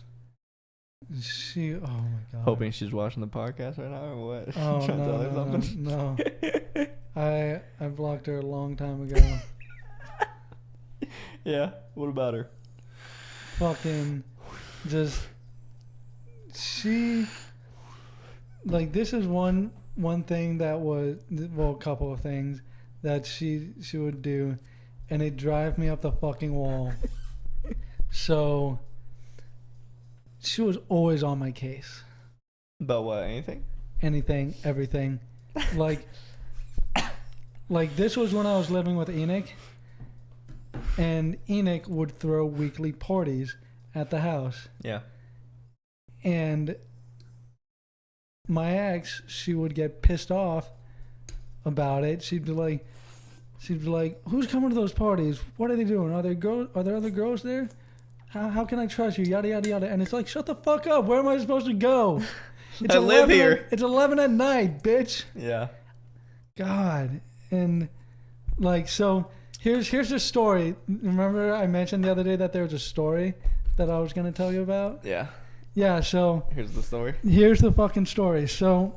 she, oh my god. Hoping she's watching the podcast right now or what? Oh Trying to tell her something? no. I blocked her a long time ago. Yeah. What about her? Fucking, just, she, like, this is one thing that was, well, a couple of things that she would do, and it drive me up the fucking wall. So she was always on my case. About what? Anything? Anything, everything. Like this was when I was living with Enoch, and Enoch would throw weekly parties at the house. Yeah. And my ex, she would get pissed off about it. She'd be like, "Who's coming to those parties? What are they doing? Are there other girls there? How can I trust you? Yada yada yada." And it's like, shut the fuck up. Where am I supposed to go? I live here. It's 11 at night, bitch. Yeah. God. And like, so here's the story. Remember I mentioned the other day that there was a story that I was gonna tell you about? Yeah. Yeah. So Here's the story. here's the fucking story. So,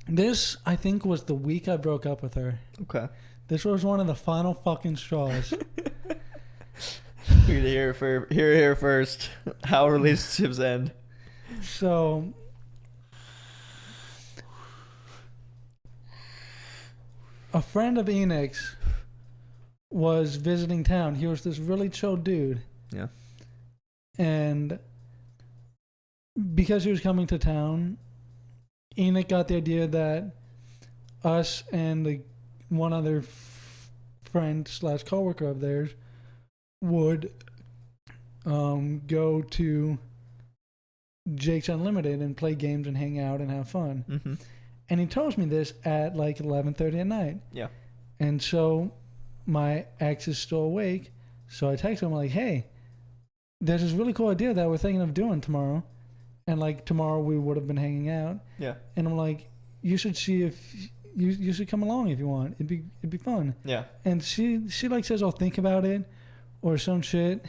this, I think, was the week I broke up with her. Okay. This was one of the final fucking straws. We're here first. How relationships end. So, a friend of Enoch's was visiting town. He was this really chill dude. Yeah. And because he was coming to town, Enoch got the idea that us and one other friend / coworker of theirs would go to Jake's Unlimited and play games and hang out and have fun. Mm-hmm. And he tells me this at like 11:30 at night. Yeah. And so my ex is still awake. So I text him like, hey, there's this really cool idea that we're thinking of doing tomorrow. And like tomorrow we would have been hanging out. Yeah. And I'm like, you should see if you should come along if you want. It'd be fun. Yeah. And she like says, I'll think about it or some shit,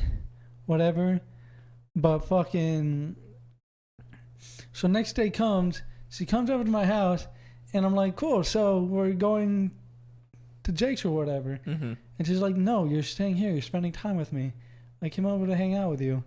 whatever. But fucking, so next day comes, she comes over to my house and I'm like, cool, so we're going to Jake's or whatever. Mm-hmm. And she's like, no, you're staying here. You're spending time with me. I came over to hang out with you.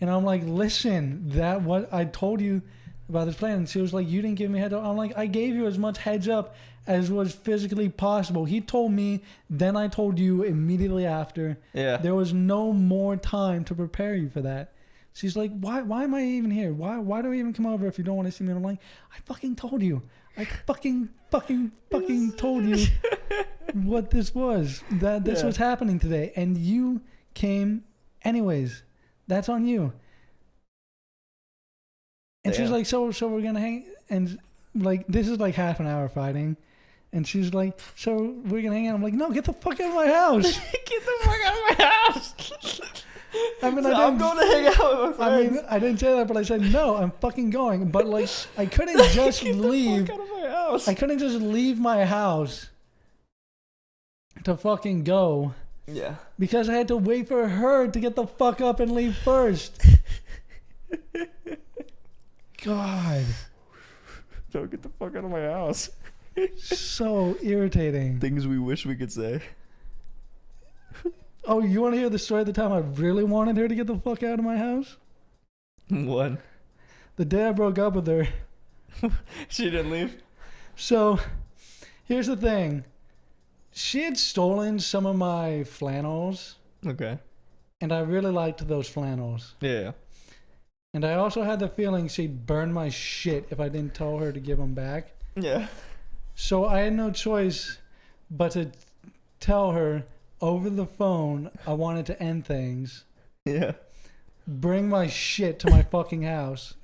And I'm like, listen, that what I told you about this plan. And she was like, you didn't give me heads up. I'm like, I gave you as much heads up as was physically possible. He told me, then I told you immediately after. Yeah. There was no more time to prepare you for that. She's like, why am I even here? Why do I even come over if you don't want to see me? And I'm like, I fucking told you. I fucking told you what this was. That this was happening today. And you came anyways. That's on you. And she's like, so we're gonna hang, and like this is like half an hour fighting, and she's like, so we're gonna hang out. I'm like, no, get the fuck out of my house. Get the fuck out of my house. I mean, So I'm going to hang out with my friends. I mean, I didn't say that, but I said no. I'm fucking going. But like, I couldn't just leave. Get the fuck out of my house. I couldn't just leave my house to fucking go. Yeah. Because I had to wait for her to get the fuck up and leave first. God. Don't get the fuck out of my house. So irritating. Things we wish we could say. Oh, you want to hear the story of the time I really wanted her to get the fuck out of my house? What? The day I broke up with her. She didn't leave? So, here's the thing. She had stolen some of my flannels, Okay. and I really liked those flannels. Yeah. And I also had the feeling she'd burn my shit if I didn't tell her to give them back. Yeah. So I had no choice but to tell her over the phone I wanted to end things. Yeah. Bring my shit to my fucking house.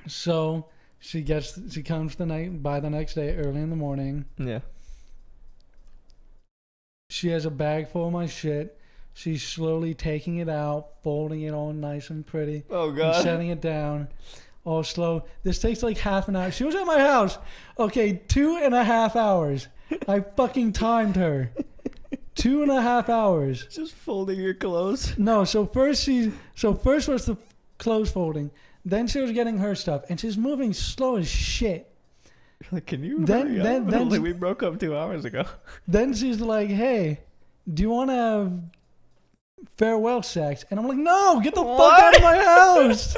So she comes by the next day early in the morning. Yeah. She has a bag full of my shit. She's slowly taking it out, folding it all nice and pretty. Oh, And God. setting it down. All slow. This takes like half an hour. She was at my house. Okay, 2.5 hours. I fucking timed her. 2.5 hours. Just folding your clothes. No, so first was the clothes folding. Then she was getting her stuff. And she's moving slow as shit. Like, can you Then- hurry up? then- Like, we broke up 2 hours ago. Then she's like, hey, do you want to have farewell sex? And I'm like, no, get the fuck out of my house.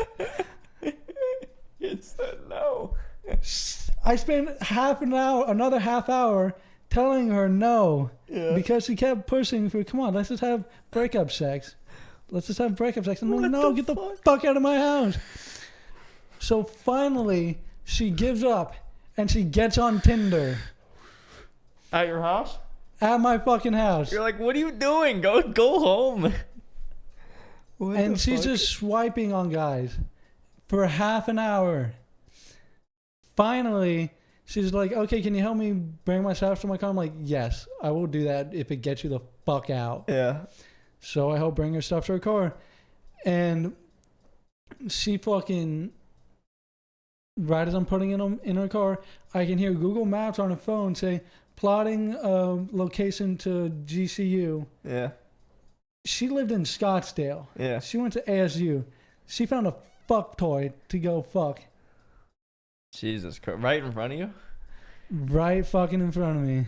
You said no. I spent another half hour telling her no. Yeah. Because she kept pushing for, come on, let's just have breakup sex. Let's just have breakup sex. And I'm like, What no, the get the fuck? fuck out of my house. So finally, she gives up and she gets on Tinder At your house? at my fucking house. You're like, what are you doing? Go home. What And the she's fuck? just swiping on guys for half an hour. Finally, she's like, okay, can you help me bring my stuff to my car? I'm like, yes, I will do that if it gets you the fuck out. Yeah. So I help bring her stuff to her car. And she fucking, right as I'm putting it in her car, I can hear Google Maps on her phone say, plotting location to GCU. Yeah. She lived in Scottsdale. Yeah. She went to ASU. She found a fuck toy to go fuck. Jesus Christ. Right in front of you? Right fucking in front of me.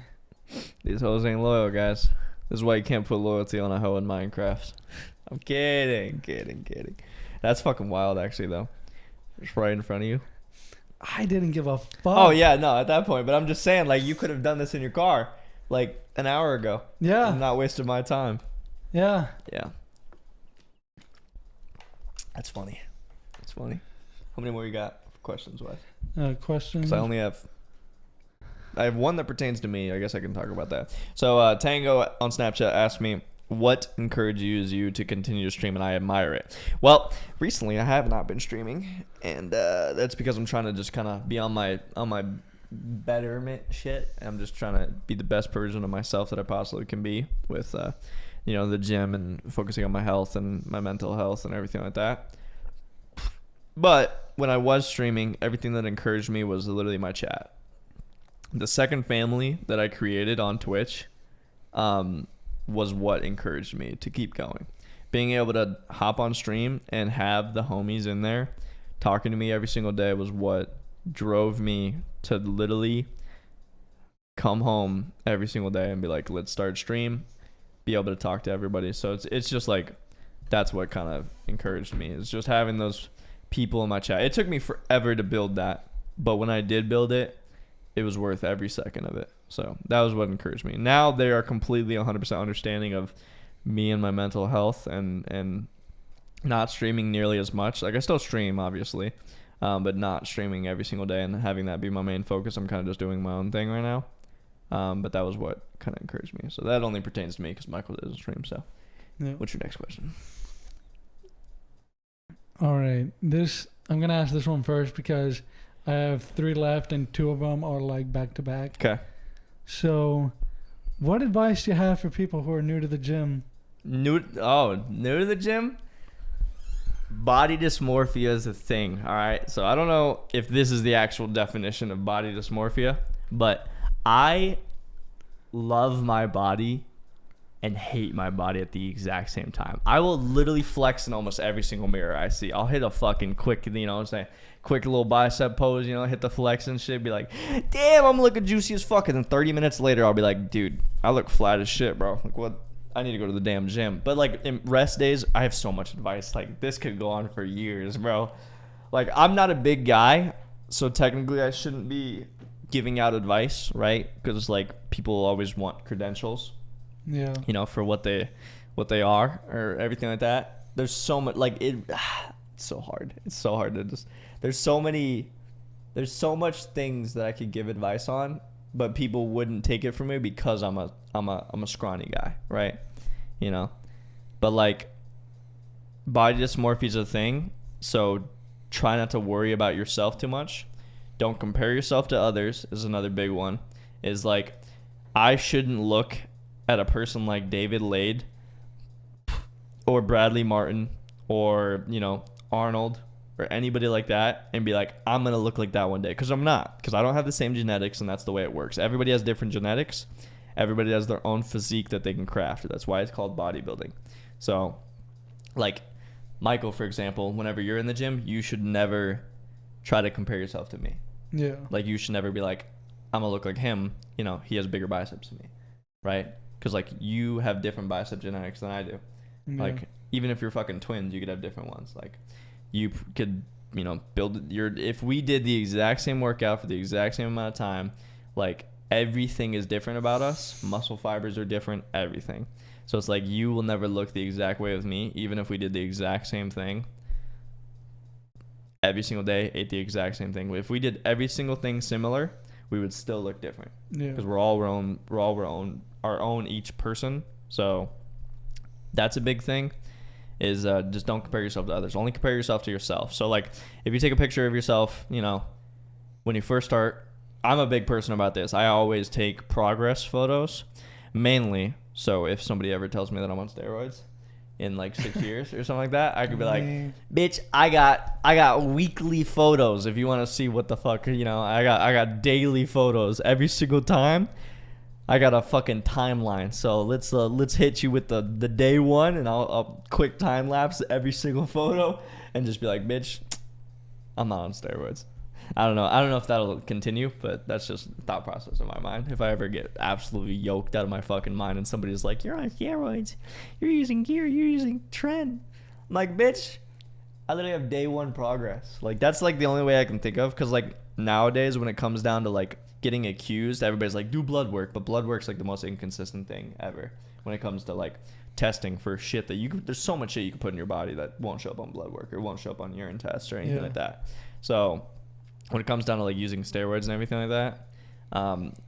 These hoes ain't loyal, guys. This is why you can't put loyalty on a hoe in Minecraft. I'm kidding. That's fucking wild, actually, though. Just right in front of you. I didn't give a fuck. Oh, yeah, no, at that point. But I'm just saying, like, you could have done this in your car. like an hour ago. Yeah. I'm not wasting my time. Yeah. Yeah. That's funny. That's funny. How many more you got questions wise? Questions. Because I have one that pertains to me. I guess I can talk about that. So Tango on Snapchat asked me, what encourages you to continue to stream, and I admire it. Well, recently I have not been streaming, and that's because I'm trying to just kind of be on my betterment shit. I'm just trying to be the best version of myself that I possibly can be with the gym and focusing on my health and my mental health and everything like that. But when I was streaming, everything that encouraged me was literally my chat. The second family that I created on Twitch was what encouraged me to keep going. Being able to hop on stream and have the homies in there talking to me every single day was what drove me to literally come home every single day and be like, let's start stream, be able to talk to everybody. So it's just like, that's what kind of encouraged me, is just having those people in my chat. It took me forever to build that, but when I did build it, it was worth every second of it. So that was what encouraged me. Now they are completely 100% understanding of me and my mental health, and not streaming nearly as much. Like, I still stream, obviously, but not streaming every single day and having that be my main focus. I'm kind of just doing my own thing right now. But that was what kind of encouraged me. So that only pertains to me because Michael doesn't stream. So Yeah. What's your next question? All right. I'm going to ask this one first because I have 3 left and 2 of them are like back to back. Okay. So, what advice do you have for people who are new to the gym? New to the gym? Body dysmorphia is a thing, all right? So I don't know if this is the actual definition of body dysmorphia, but I love my body and hate my body at the exact same time. I will literally flex in almost every single mirror I see. I'll hit a fucking quick, quick little bicep pose, hit the flex and shit, be like, damn, I'm looking juicy as fuck. And then 30 minutes later, I'll be like, dude, I look flat as shit, bro. Like, what? I need to go to the damn gym. But like in rest days, I have so much advice. Like, this could go on for years, bro. Like, I'm not a big guy, so technically I shouldn't be giving out advice, right? Because like people always want credentials. Yeah. For what they are or everything like that. There's so much, like, it's so hard. It's so hard to just, there's so much things that I could give advice on, but people wouldn't take it from me because I'm a scrawny guy, right? But like, body dysmorphia is a thing. So try not to worry about yourself too much. Don't compare yourself to others is another big one. Is like, I shouldn't look at a person like David Lade or Bradley Martin or, Arnold or anybody like that and be like, I'm going to look like that one day. Because I'm not. Because I don't have the same genetics, and that's the way it works. Everybody has different genetics. Everybody has their own physique that they can craft. That's why it's called bodybuilding. So, like, Michael, for example, whenever you're in the gym, you should never try to compare yourself to me. Yeah. Like, you should never be like, I'm going to look like him. He has bigger biceps than me. Right? Because, like, you have different bicep genetics than I do. Yeah. Like, even if you're fucking twins, you could have different ones. Like, you could, build if we did the exact same workout for the exact same amount of time, like, everything is different about us. Muscle fibers are different, everything. So it's like, you will never look the exact way with me, even if we did the exact same thing every single day, ate the exact same thing. If we did every single thing similar, we would still look different. Yeah. Because we're all our own each person. So that's a big thing, is just don't compare yourself to others. Only compare yourself to yourself. So like, if you take a picture of yourself, when you first start, I'm a big person about this. I always take progress photos, mainly so if somebody ever tells me that I'm on steroids in like 6 years or something like that, I could be like, bitch, I got weekly photos if you want to see what the fuck, I got daily photos every single time. I got a fucking timeline. So let's hit you with the day one, and I'll quick time lapse every single photo and just be like, bitch, I'm not on steroids. I don't know if that'll continue, but that's just the thought process in my mind. If I ever get absolutely yoked out of my fucking mind and somebody's like, you're on steroids, you're using gear, you're using trend, I'm like, bitch, I literally have day one progress. Like, that's like the only way I can think of, because like, nowadays when it comes down to like getting accused, everybody's like do blood work, but blood work's like the most inconsistent thing ever when it comes to like testing for shit that there's so much shit you can put in your body that won't show up on blood work or won't show up on urine tests or anything like that. So when it comes down to like using steroids and everything like that,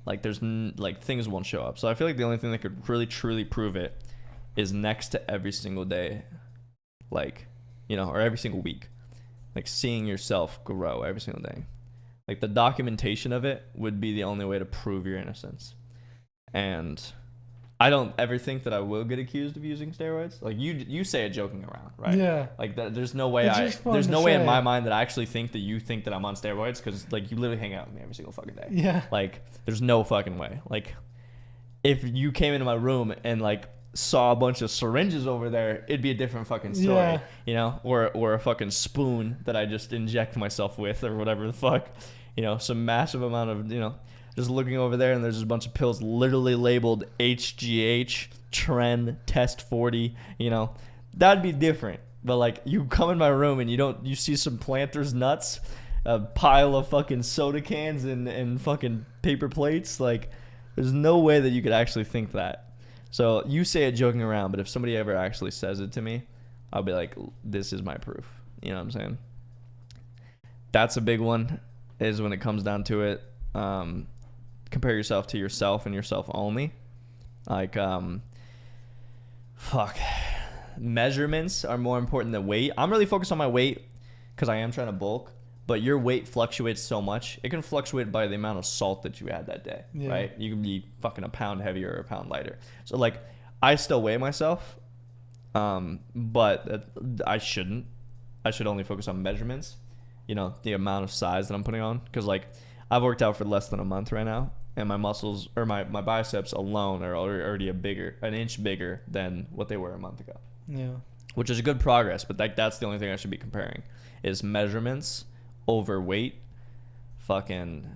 like there's like things won't show up. So I feel like the only thing that could really truly prove it is next to every single day, like, you know, or every single week, like seeing yourself grow every single day. Like the documentation of it would be the only way to prove your innocence. And I don't ever think that I will get accused of using steroids. Like you say it joking around, right? Yeah. Like there's no way there's no way in my mind that I actually think that you think that I'm on steroids, because like you literally hang out with me every single fucking day. Yeah. Like there's no fucking way. Like if you came into my room and like saw a bunch of syringes over there, it'd be a different fucking story, you know, or a fucking spoon that I just inject myself with or whatever the fuck, you know, some massive amount of, you know, just looking over there and there's just a bunch of pills literally labeled HGH, Tren, Test 40, you know, that'd be different. But like you come in my room and you see some Planters nuts, a pile of fucking soda cans and fucking paper plates, like there's no way that you could actually think that. So you say it joking around, but if somebody ever actually says it to me, I'll be like, this is my proof. You know what I'm saying? That's a big one, is when it comes down to it. Compare yourself to yourself and yourself only. Like, measurements are more important than weight. I'm really focused on my weight because I am trying to bulk. But your weight fluctuates so much. It can fluctuate by the amount of salt that you had that day, right? You can be fucking a pound heavier or a pound lighter. So, like, I still weigh myself, but I shouldn't. I should only focus on measurements, you know, the amount of size that I'm putting on. Because, like, I've worked out for less than a month right now, and my muscles, or my biceps alone are already an inch bigger than what they were a month ago. Yeah. Which is a good progress, but that's the only thing I should be comparing, is measurements over weight. Fucking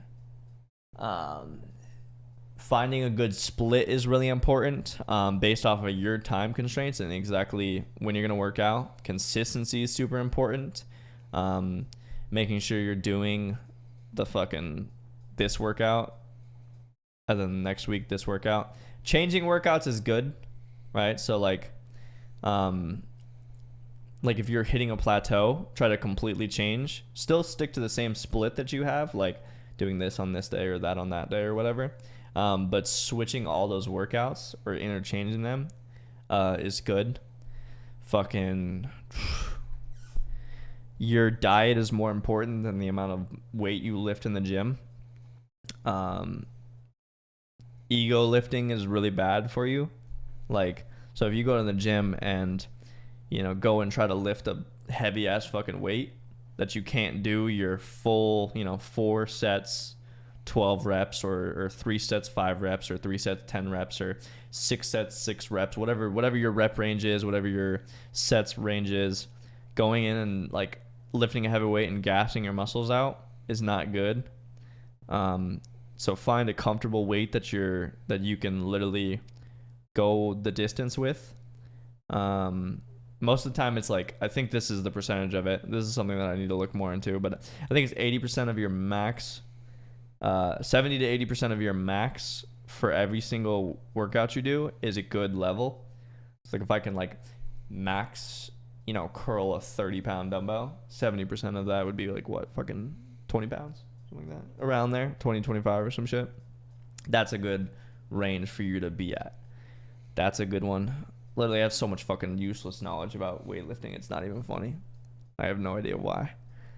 finding a good split is really important, based off of your time constraints and exactly when you're gonna work out. Consistency is super important. Making sure you're doing the fucking this workout and then next week this workout. Changing workouts is good, right? So like if you're hitting a plateau, try to completely change. Still stick to the same split that you have, like doing this on this day or that on that day or whatever. But switching all those workouts or interchanging them is good. Fucking your diet is more important than the amount of weight you lift in the gym. Ego lifting is really bad for you. Like, so if you go to the gym and, you know, go and try to lift a heavy ass fucking weight that you can't do your full, you know, 4 sets, 12 reps, or 3 sets, 5 reps, or 3 sets, 10 reps, or 6 sets, 6 reps, whatever your rep range is, whatever your sets range is, going in and like lifting a heavy weight and gassing your muscles out is not good. So find a comfortable weight that you can literally go the distance with. Most of the time it's like, I think this is the percentage of it. This is something that I need to look more into, but I think it's 80% of your max, 70 to 80% of your max for every single workout you do is a good level. It's like if I can like max, you know, curl a 30-pound dumbbell, 70% of that would be like what, fucking 20 pounds, something like that, around there, 20, 25 or some shit. That's a good range for you to be at. That's a good one. Literally, I have so much fucking useless knowledge about weightlifting. It's not even funny. I have no idea why.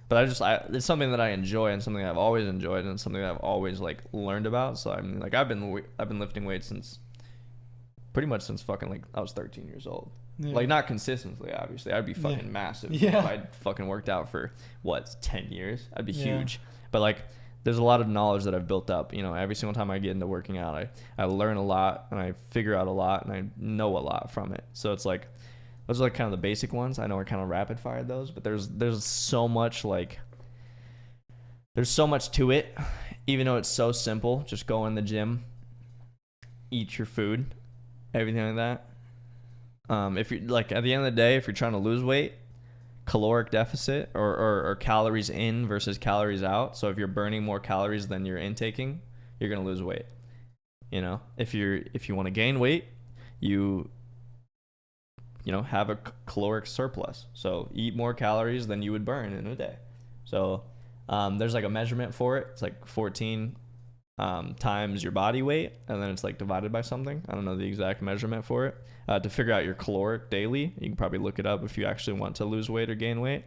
But it's something that I enjoy and something I've always enjoyed and something that I've always like learned about. So I mean, like I've been lifting weights pretty much since fucking like I was 13 years old. Yeah. Like not consistently, obviously. I'd be fucking massive if I'd fucking worked out for 10 years. I'd be huge. But like, there's a lot of knowledge that I've built up. You know, every single time I get into working out, I learn a lot and I figure out a lot and I know a lot from it. So it's like, those are like kind of the basic ones. I know we're kind of rapid fired those, but there's so much there's so much to it, even though it's so simple. Just go in the gym, eat your food, everything like that. If you're like, at the end of the day, if you're trying to lose weight, caloric deficit or calories in versus calories out. So if you're burning more calories than you're intaking, you're gonna lose weight. You know, if you want to gain weight, you have a caloric surplus. So eat more calories than you would burn in a day. So there's like a measurement for it. It's like 14 times your body weight, and then it's like divided by something. I don't know the exact measurement for it. To figure out your caloric daily, you can probably look it up if you actually want to lose weight or gain weight.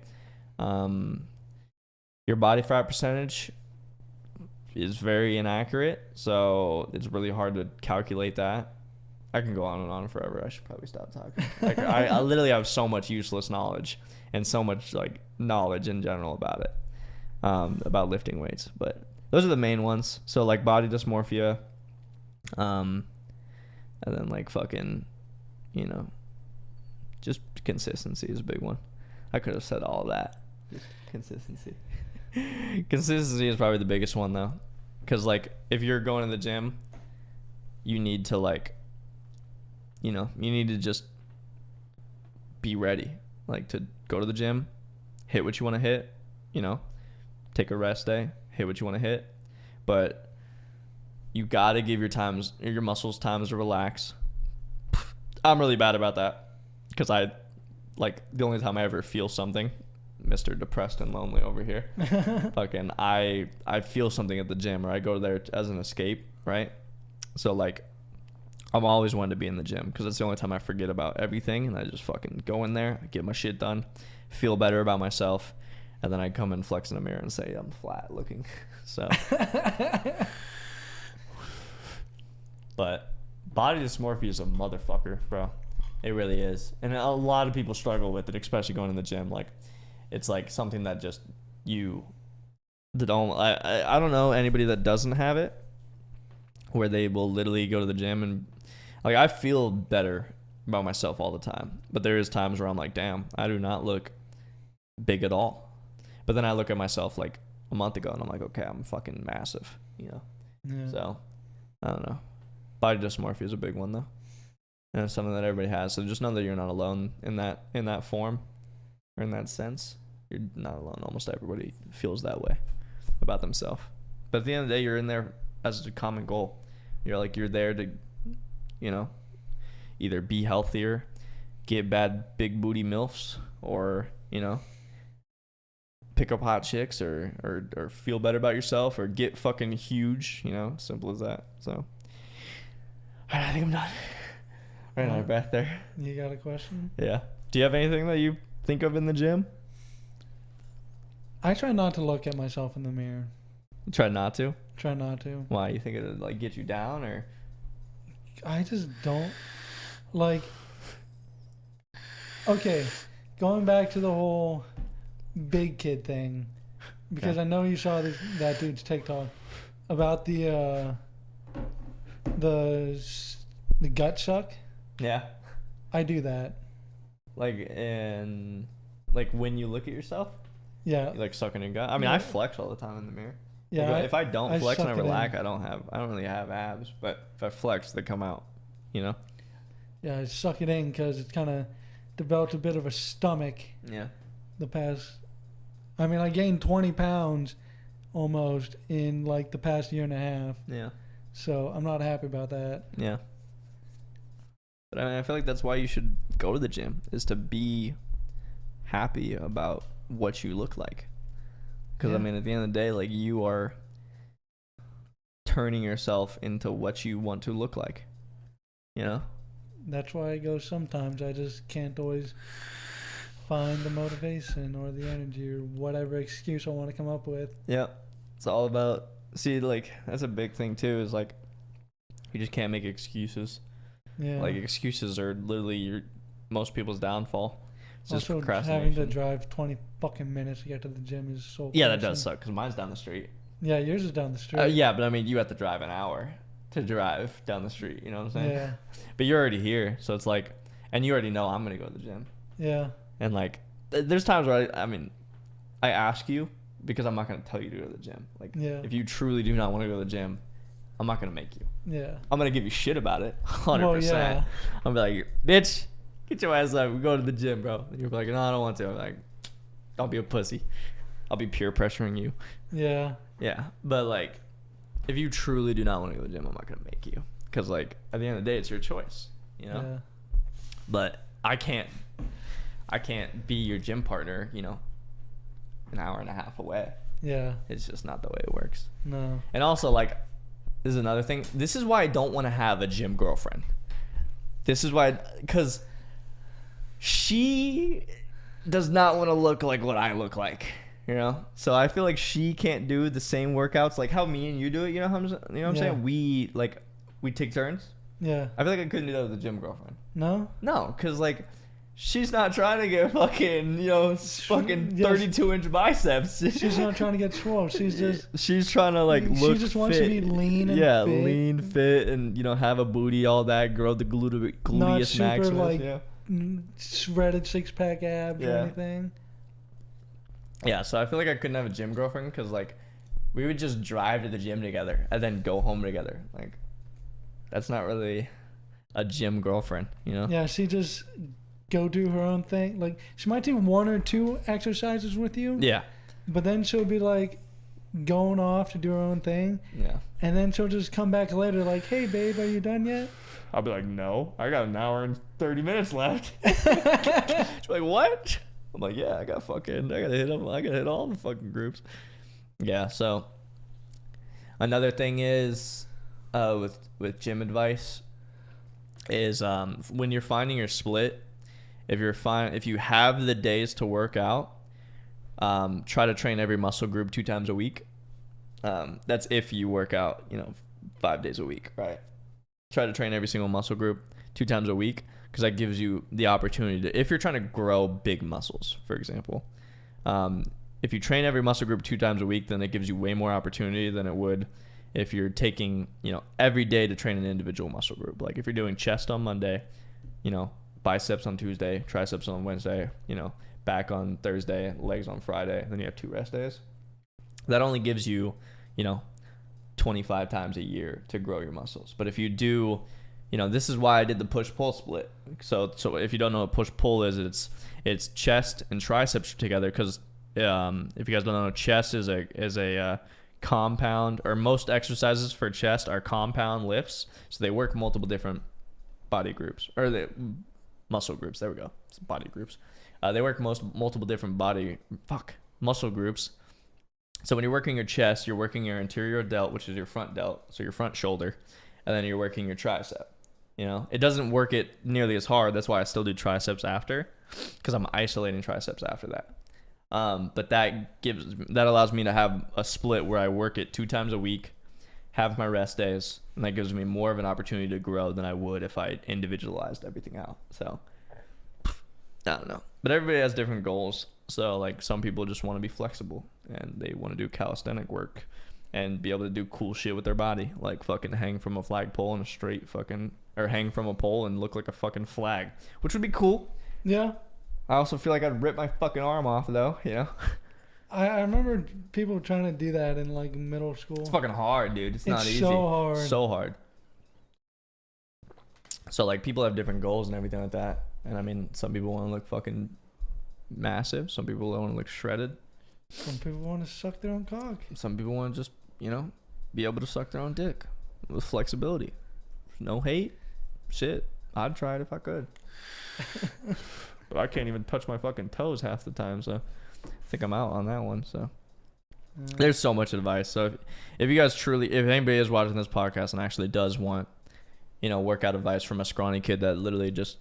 Your body fat percentage is very inaccurate, so it's really hard to calculate that. I can go on and on forever. I should probably stop talking. Like, I literally have so much useless knowledge and so much like knowledge in general about it, about lifting weights. But those are the main ones. So like body dysmorphia, and then like fucking, just consistency is a big one. I could have said all of that. Just consistency. Consistency is probably the biggest one though, because like if you're going to the gym, you need to like, you need to just be ready, like to go to the gym, hit what you want to hit, take a rest day, hit what you want to hit, but you got to give your muscles times to relax. I'm really bad about that because I like the only time I ever feel something, Mr. Depressed and Lonely over here. Fucking I feel something at the gym, or I go there as an escape, right? So like I'm always wanting to be in the gym because it's the only time I forget about everything, and I just fucking go in there, get my shit done, feel better about myself, and then I come and flex in the mirror and say I'm flat looking. So but body dysmorphia is a motherfucker, bro. It really is. And a lot of people struggle with it, especially going to the gym. Like, it's like something that just I don't know anybody that doesn't have it, where they will literally go to the gym and like I feel better about myself all the time. But there is times where I'm like, damn, I do not look big at all. But then I look at myself like a month ago and I'm like, okay, I'm fucking massive, Yeah. So I don't know. Body dysmorphia is a big one though. And it's something that everybody has. So just know that you're not alone in that form or in that sense. You're not alone. Almost everybody feels that way about themselves. But at the end of the day, you're in there as a common goal. You're there to, either be healthier, get big booty MILFs, or, pick up hot chicks or feel better about yourself or get fucking huge, simple as that. So, all right, I think I'm done. Right on my breath there. You got a question? Yeah. Do you have anything that you think of in the gym? I try not to look at myself in the mirror. You try not to? Try not to. Why? You think it'll like get you down, or? I just don't like. Okay, going back to the whole big kid thing, because I know you saw that dude's TikTok about the gut suck. Yeah. I do that. Like when you look at yourself? Yeah. You like sucking your gut? I mean, I flex all the time in the mirror. Yeah. Like, if I don't flex and I relax, in. I don't really have abs, but if I flex, they come out, Yeah, I suck it in because it's kind of developed a bit of a stomach. Yeah. I gained 20 pounds almost in like the past year and a half. Yeah. So I'm not happy about that. Yeah. But I feel like that's why you should go to the gym, is to be happy about what you look like. Because, at the end of the day, like, you are turning yourself into what you want to look like. That's why I go sometimes. I just can't always find the motivation or the energy or whatever excuse I want to come up with. Yeah. It's all about, that's a big thing, too, is, like, you just can't make excuses. Yeah. Like, excuses are literally most people's downfall. It's just also, procrastination. having to drive 20 fucking minutes to get to the gym is so Yeah, that does suck, because mine's down the street. Yeah, yours is down the street. Yeah, but you have to drive an hour to drive down the street, you know what I'm saying? Yeah. But you're already here, so it's like, and you already know I'm going to go to the gym. Yeah. And like, there's times where I ask you because I'm not going to tell you to go to the gym. Like, if you truly do not want to go to the gym, I'm not going to make you. Yeah. I'm going to give you shit about it, 100%. Well, I'm be like, bitch, get your ass up. We go to the gym, bro. And you're like, no, I don't want to. I'm like, Don't be a pussy. I'll be peer pressuring you. Yeah. Yeah, but like, if you truly do not want to go to the gym, I'm not gonna make you. Cause like at the end of the day, it's your choice. You know. Yeah. But I can't be your gym partner. You know, an hour and a half away. Yeah. It's just not the way it works. No. And also, like, this is another thing. This is why I don't want to have a gym girlfriend. This is why, because she does not want to look like what I look like, you know? So I feel like she can't do the same workouts like how me and you do it, you know what I'm saying? We take turns. Yeah. I feel like I couldn't do that with a gym girlfriend. No? No, because, like, she's not trying to get fucking, you know, fucking 32-inch biceps. She's not trying to get swole. She's trying to, like, look She just wants to fit. be lean and yeah, fit. lean, fit, and, you know, have a booty, all that, grow the gluteus Not super, maximus. like, yeah. shredded six-pack abs or Yeah. anything. Yeah, so I feel like I couldn't have a gym girlfriend because, like, we would just drive to the gym together and then go home together. Like, that's not really a gym girlfriend, you know? Yeah, she just go do her own thing. Like, she might do 1 or 2 exercises with you. Yeah. But then she'll be, like, going off to do her own thing. Yeah. And then she'll just come back later like, hey, babe, are you done yet? I'll be like, no, I got an hour and 30 minutes left. She's like, what? I'm like, yeah, I gotta hit them. I gotta hit all the fucking groups. Yeah. So another thing is, with gym advice is, when you're finding your split, if you have the days to work out, try to train every muscle group 2 times a week. That's if you work out, you know, 5 days a week, right? Try to train every single muscle group 2 times a week, because that gives you the opportunity to, if you're trying to grow big muscles, for example, if you train every muscle group 2 times a week, then it gives you way more opportunity than it would if you're taking, you know, every day to train an individual muscle group. Like if you're doing chest on Monday, you know, biceps on Tuesday, triceps on Wednesday, you know, back on Thursday, legs on Friday, then you have 2 rest days. That only gives you, you know, 25 times a year to grow your muscles. But if you do, you know, this is why I did the push-pull split. So if you don't know what push-pull is, it's chest and triceps together, because if you guys don't know, chest is a compound, or most exercises for chest are compound lifts. So they work multiple different body groups, or the muscle groups. There we go. It's body groups. They work multiple different muscle groups. So when you're working your chest, you're working your anterior delt, which is your front delt, so your front shoulder, and then you're working your tricep. You know, it doesn't work it nearly as hard. That's why I still do triceps after, because I'm isolating triceps after that. But that allows me to have a split where I work it 2 times a week, have my rest days, and that gives me more of an opportunity to grow than I would if I individualized everything out. So I don't know, but everybody has different goals. So like some people just want to be flexible and they want to do calisthenic work and be able to do cool shit with their body, like fucking hang from a flagpole and hang from a pole and look like a fucking flag, which would be cool. Yeah. I also feel like I'd rip my fucking arm off though, you know? I remember people trying to do that in like middle school. It's fucking hard, dude. It's not easy. So hard. So hard. So like people have different goals and everything like that. And I mean, some people want to look fucking massive. Some people want to look shredded. Some people want to suck their own cock. Some people want to just, you know, be able to suck their own dick with flexibility. No hate. Shit. I'd try it if I could. But I can't even touch my fucking toes half the time, so I think I'm out on that one. So there's so much advice. So if you guys truly, if anybody is watching this podcast and actually does want, you know, workout advice from a scrawny kid that literally just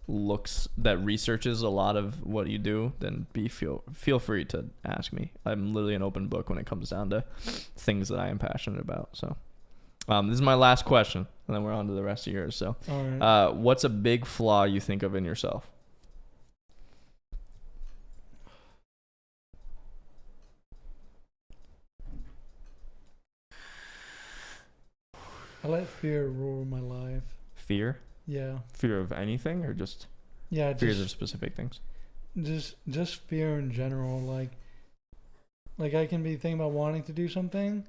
researches a lot of what you do, then feel free to ask me. I'm literally an open book when it comes down to things that I am passionate about. So this is my last question, and then we're on to the rest of yours. So all right. What's a big flaw you think of in yourself? I let fear rule my life. Fear? Yeah. Fear of anything, or just Yeah. Fears of specific things? Just fear in general. Like I can be thinking about wanting to do something,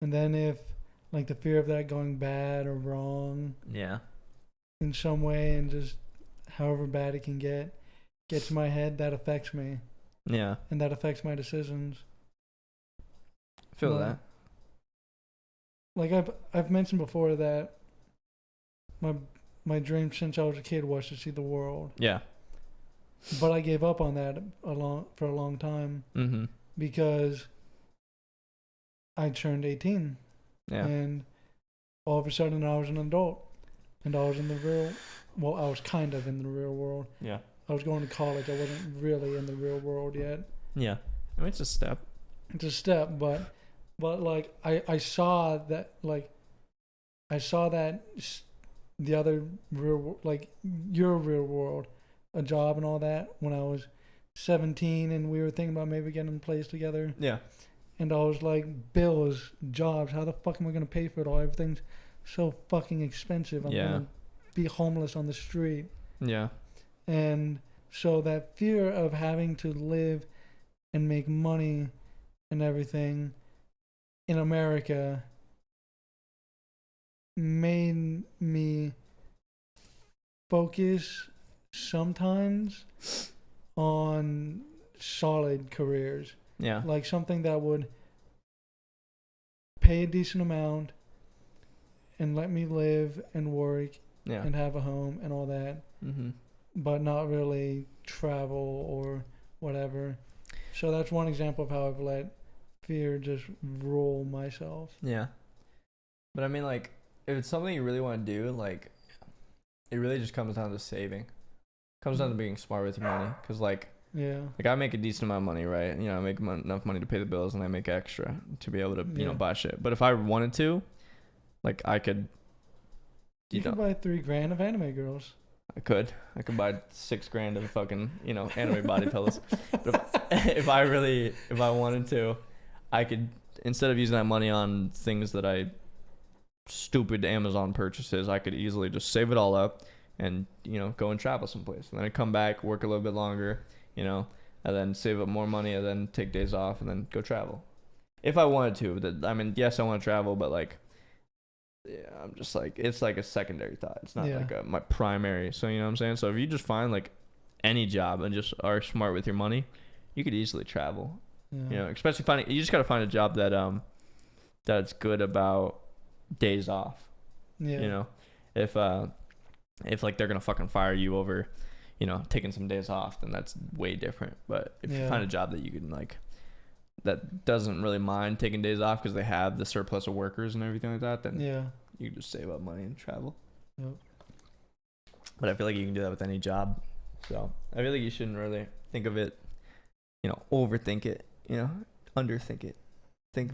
and then if like the fear of that going bad or wrong Yeah. in some way, and just however bad it can get to my head, that affects me. Yeah. and that affects my decisions. Feel But, that. Like I've mentioned before that my dream since I was a kid was to see the world, Yeah. but I gave up on that for a long time Mm-hmm. because I turned 18, Yeah. and all of a sudden I was an adult, and I was in the real. Well, I was kind of in the real world. Yeah. I was going to college. I wasn't really in the real world yet. Yeah. I mean, it's a step. It's a step, but like I saw that, like I saw that the other real, like your real world, a job and all that when I was 17, and we were thinking about maybe getting a place together. Yeah. And I was like, bills, jobs, how the fuck am I gonna pay for it all? Everything's so fucking expensive. I'm gonna be homeless on the street. Yeah. And so that fear of having to live and make money and everything in America made me focus sometimes on solid careers. Yeah. Like something that would pay a decent amount and let me live and work Yeah. and have a home and all that, Mm-hmm. but not really travel or whatever. So that's one example of how I've let fear just rule myself. Yeah. But I mean, like, if it's something you really want to do, like, it really just comes down to saving. Comes down to being smart with your money. Because, like I make a decent amount of money, right? You know, I make enough money to pay the bills, and I make extra to be able to, you know, buy shit. But if I wanted to, like, I could. You could buy $3,000 of anime girls. I could buy $6,000 of fucking, you know, anime body pillows. But if I wanted to, I could, instead of using that money on things that stupid Amazon purchases, I could easily just save it all up and, you know, go and travel someplace. And then I come back, work a little bit longer, you know, and then save up more money and then take days off and then go travel. If I wanted to. I mean, yes, I want to travel, but like, yeah, I'm just like, it's like a secondary thought. It's not like my primary. So, you know what I'm saying? So if you just find like any job and just are smart with your money, you could easily travel. Yeah. You know, especially you just got to find a job that that's good about days off. Yeah. You know, if like they're gonna fucking fire you over, you know, taking some days off, then that's way different. But if you find a job that you can like, that doesn't really mind taking days off because they have the surplus of workers and everything like that, then you can just save up money and travel. Yep. But I feel like you can do that with any job. So I feel like you shouldn't really think of it, you know, overthink it, you know, underthink it. Think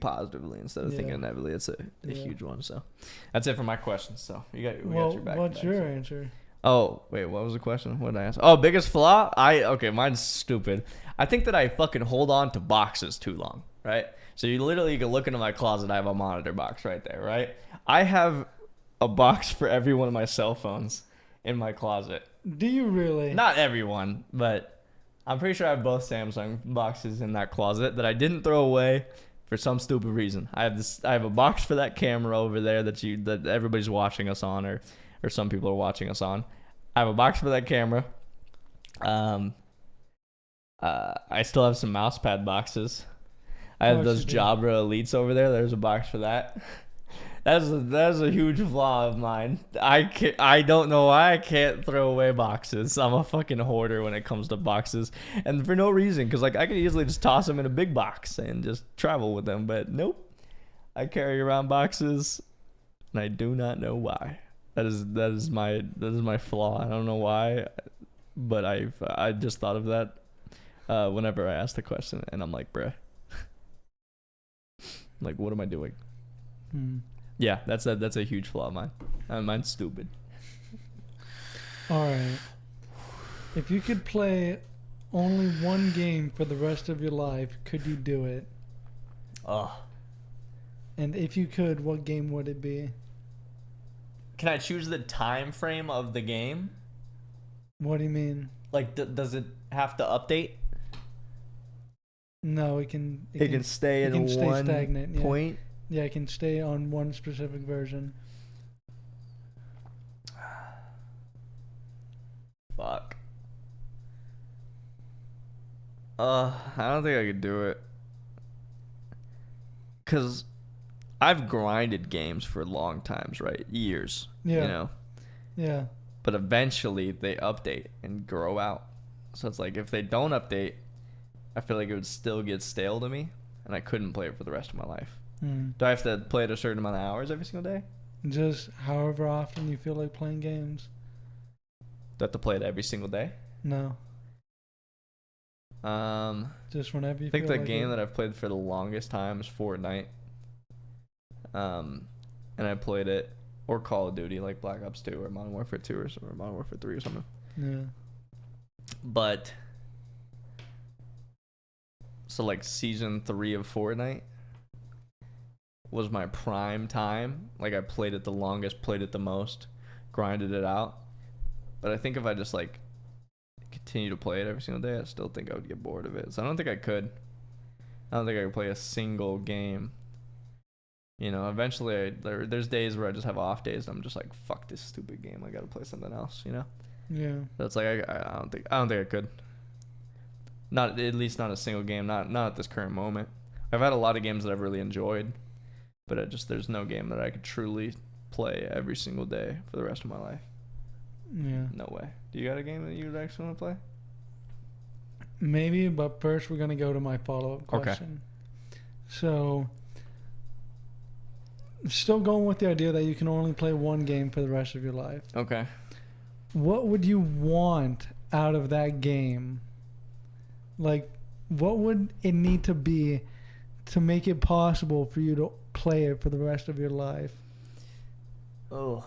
positively instead of thinking negatively. It's a huge one. So that's it for my questions. So we got your back. What's your answer? Oh, wait, what was the question? What did I ask? Oh, biggest flaw? Okay, mine's stupid. I think that I fucking hold on to boxes too long, right? So you can look into my closet. I have a monitor box right there, right? I have a box for every one of my cell phones in my closet. Do you really? Not everyone, but I'm pretty sure I have both Samsung boxes in that closet that I didn't throw away for some stupid reason. I have a box for that camera over there that everybody's watching us on, or some people are watching us on. I have a box for that camera. I still have some mouse pad boxes. I have those Jabra Elites over there. There's a box for that. That's a huge flaw of mine. I don't know why I can't throw away boxes. I'm a fucking hoarder when it comes to boxes, and for no reason, because like I could easily just toss them in a big box and just travel with them, but nope. I carry around boxes, and I do not know why. That is my flaw. I don't know why, but I just thought of that whenever I asked the question, and I'm like, bruh, like, what am I doing? Yeah, that's a huge flaw of mine. Mine's stupid. All right. If you could play only one game for the rest of your life, could you do it? Oh. And if you could, what game would it be? Can I choose the time frame of the game? What do you mean? Like, does it have to update? No, it can. It can stay in one stagnant, point. Yeah, it can stay on one specific version. Fuck. I don't think I could do it. Cause I've grinded games for long times, right? Years. Yeah. You know. Yeah. But eventually they update and grow out. So it's like if they don't update, I feel like it would still get stale to me, and I couldn't play it for the rest of my life. Do I have to play it a certain amount of hours every single day? Just however often you feel like playing games. Do I have to play it every single day? No. Just whenever you I think feel the like game it. that I've played for the longest time is Fortnite. And I played it, or Call of Duty, like Black Ops 2 or Modern Warfare 2 or Modern Warfare 3 or something. Yeah. But so like season 3 of Fortnite was my prime time. Like I played it the longest, played it the most, grinded it out. But I think if I just like continue to play it every single day, I still think I would get bored of it. So I don't think I could. I don't think I could play a single game. You know, eventually there's days where I just have off days and I'm just like, fuck this stupid game. I gotta play something else, you know? Yeah. So it's like I don't think I could. Not at least not a single game, not at this current moment. I've had a lot of games that I've really enjoyed, but there's no game that I could truly play every single day for the rest of my life. Yeah. No way. Do you got a game that you would actually want to play? Maybe, but first we're gonna go to my follow-up Okay. question. So, still going with the idea that you can only play one game for the rest of your life. Okay. What would you want out of that game? Like, what would it need to be to make it possible for you to play it for the rest of your life? Oh.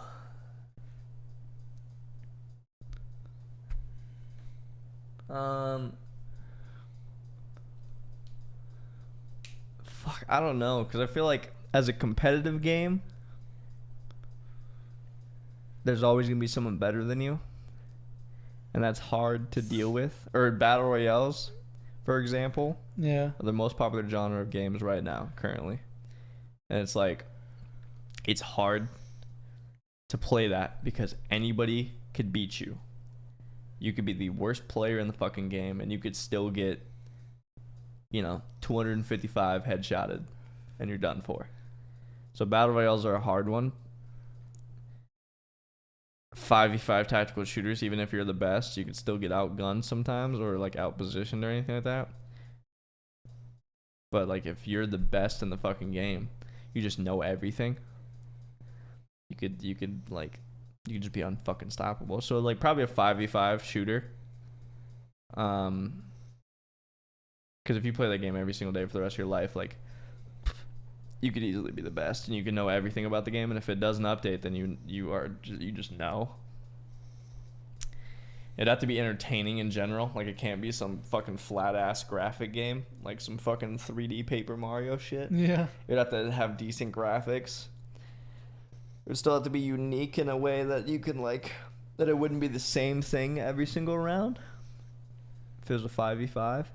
Fuck, I don't know, because I feel like as a competitive game, there's always gonna be someone better than you, and that's hard to deal with. Or battle royales, for example, Yeah. are the most popular genre of games right now, currently, and it's like, it's hard to play that because anybody could beat you. You could be the worst player in the fucking game, and you could still get, 255 headshotted, and you're done for. So battle royales are a hard one. 5v5 tactical shooters, even if you're the best, you could still get outgunned sometimes, or like outpositioned or anything like that. But like if you're the best in the fucking game, you just know everything. You could just be unfucking stoppable. So like probably a 5v5 shooter. Because if you play that game every single day for the rest of your life, like you could easily be the best, and you can know everything about the game. And if it doesn't update, then you just know. It'd have to be entertaining in general. Like it can't be some fucking flat ass graphic game, like some fucking 3D Paper Mario shit. Yeah. It'd have to have decent graphics. It would still have to be unique in a way that you can that it wouldn't be the same thing every single round. If it was a 5v5.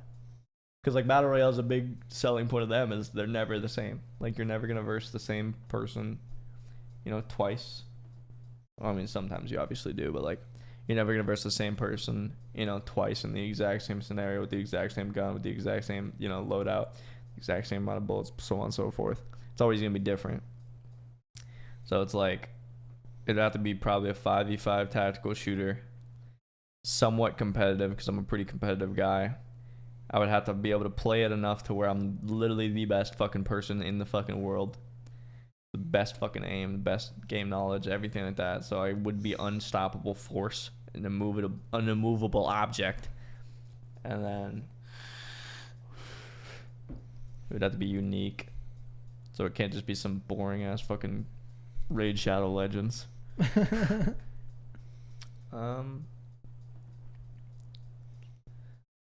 Because like battle royale, a big selling point of them is they're never the same. Like you're never gonna verse the same person, twice. Well, I mean, sometimes you obviously do, but like you're never gonna verse the same person, twice in the exact same scenario with the exact same gun, with the exact same, loadout, exact same amount of bullets, so on and so forth. It's always gonna be different. So it's like it'd have to be probably a 5v5 tactical shooter, somewhat competitive because I'm a pretty competitive guy. I would have to be able to play it enough to where I'm literally the best fucking person in the fucking world. The best fucking aim, the best game knowledge, everything like that. So I would be unstoppable force, an immovable object. And then it would have to be unique. So it can't just be some boring ass fucking Raid Shadow Legends. I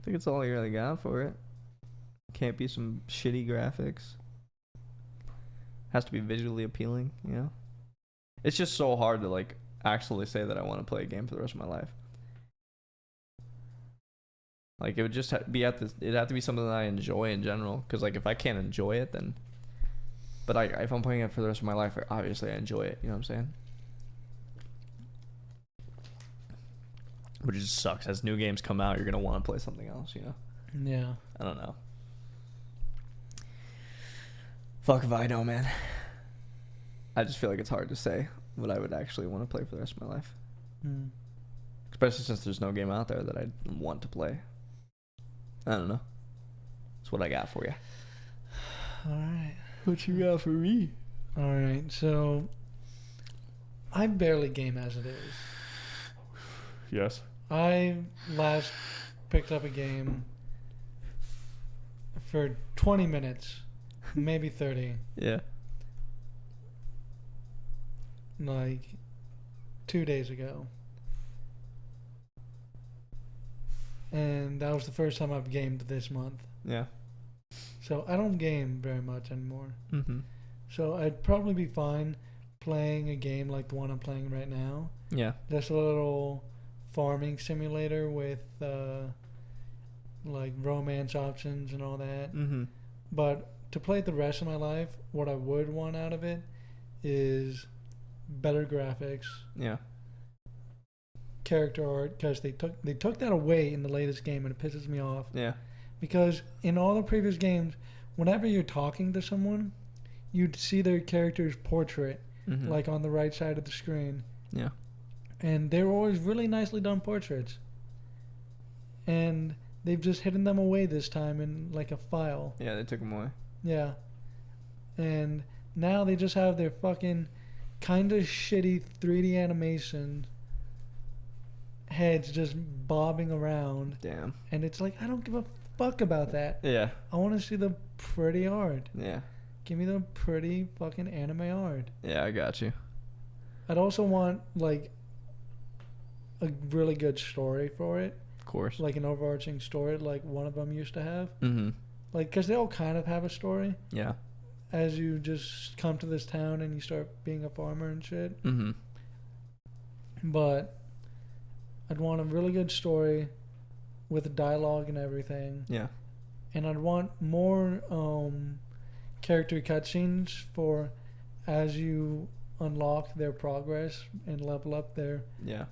think it's all you really got for it. Can't be some shitty graphics. Has to be visually appealing, It's just so hard to actually say that I want to play a game for the rest of my life. Like it would just it'd have to be something that I enjoy in general. Because if I can't enjoy it, then. But if I'm playing it for the rest of my life, obviously I enjoy it. You know what I'm saying? Which just sucks. As new games come out, you're gonna want to play something else, Yeah. I don't know. Fuck if I know, man. I just feel like it's hard to say what I would actually want to play for the rest of my life. Mm. Especially since there's no game out there that I want to play. I don't know. That's what I got for you. All right. What you got for me? All right. So I barely game as it is. Yes. I last picked up a game for 20 minutes, maybe 30, Yeah. like 2 days ago. And that was the first time I've gamed this month. Yeah. So I don't game very much anymore. Mm-hmm. So I'd probably be fine playing a game like the one I'm playing right now. Yeah. Just a little farming simulator with like romance options and all that. Mm-hmm. But to play it the rest of my life, what I would want out of it is better graphics, Yeah. character art, because they took that away in the latest game, and it pisses me off. Yeah. Because in all the previous games, whenever you're talking to someone, you'd see their character's portrait, Mm-hmm. like on the right side of the screen. Yeah. And they were always really nicely done portraits. And they've just hidden them away this time in like a file. Yeah, they took them away. Yeah. And now they just have their fucking kind of shitty 3D animation heads just bobbing around. Damn. And it's like, I don't give a fuck about that. Yeah. I want to see the pretty art. Yeah. Give me the pretty fucking anime art. Yeah, I got you. I'd also want like a really good story for it, Of course. like an overarching story, like one of them used to have. Mm-hmm. Like, because they all kind of have a story Yeah. as you just come to this town and you start being a farmer and shit. Mm-hmm. But I'd want a really good story with dialogue and everything. Yeah. And I'd want more character cutscenes for as you unlock their progress and level up their Yeah.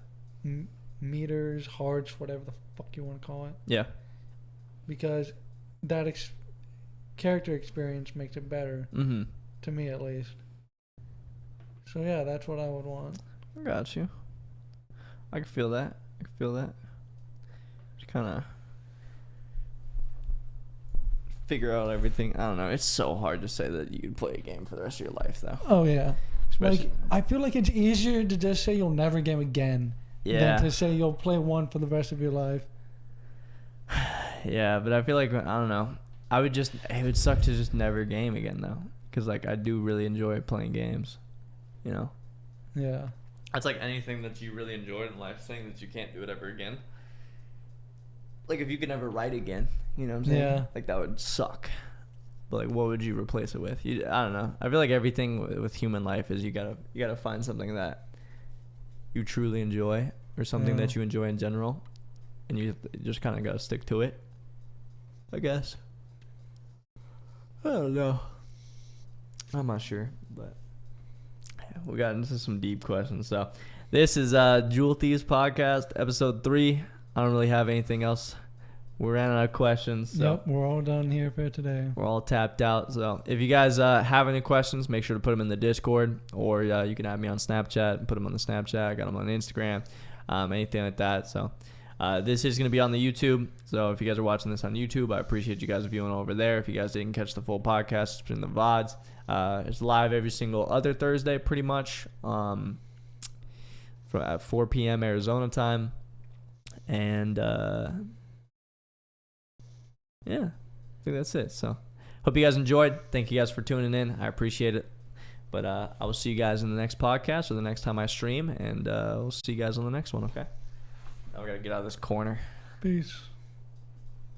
meters, hearts, whatever the fuck you want to call it. Yeah. Because that character experience makes it better, Mm-hmm. to me at least. So yeah, that's what I would want. I got you. I can feel that. Just kind of figure out everything. I don't know. It's so hard to say that you could play a game for the rest of your life, though. Oh yeah. Especially, Like, I feel like it's easier to just say you'll never game again yeah. than to say you'll play one for the rest of your life. Yeah, but I feel like, I don't know. It would suck to just never game again, though. Because, like, I do really enjoy playing games, you know? Yeah. That's like anything that you really enjoyed in life, saying that you can't do it ever again. Like, if you could never write again, you know what I'm saying? Yeah. Like, that would suck. But, like, what would you replace it with? I don't know. I feel like everything with human life is you gotta find something that you truly enjoy, or something Yeah. that you enjoy in general, and you just kind of gotta stick to it, I guess. I don't know. I'm not sure, but yeah, we got into some deep questions. So this is Jewel Thieves Podcast, episode 3. I don't really have anything else. We ran out of questions. So Yep, we're all done here for today. we're all tapped out. So if you guys have any questions, make sure to put them in the Discord, or you can add me on Snapchat and put them on the Snapchat. I got them on Instagram, anything like that. So this is going to be on the YouTube. So if you guys are watching this on YouTube, I appreciate you guys viewing over there. If you guys didn't catch the full podcast, it's in the VODs. It's live every single other Thursday, pretty much, at 4 p.m. Arizona time. And yeah, I think that's it. So hope you guys enjoyed. Thank you guys for tuning in. I appreciate it. But I will see you guys in the next podcast, or the next time I stream, and we'll see you guys on the next one, okay? Now we got to get out of this corner. Peace.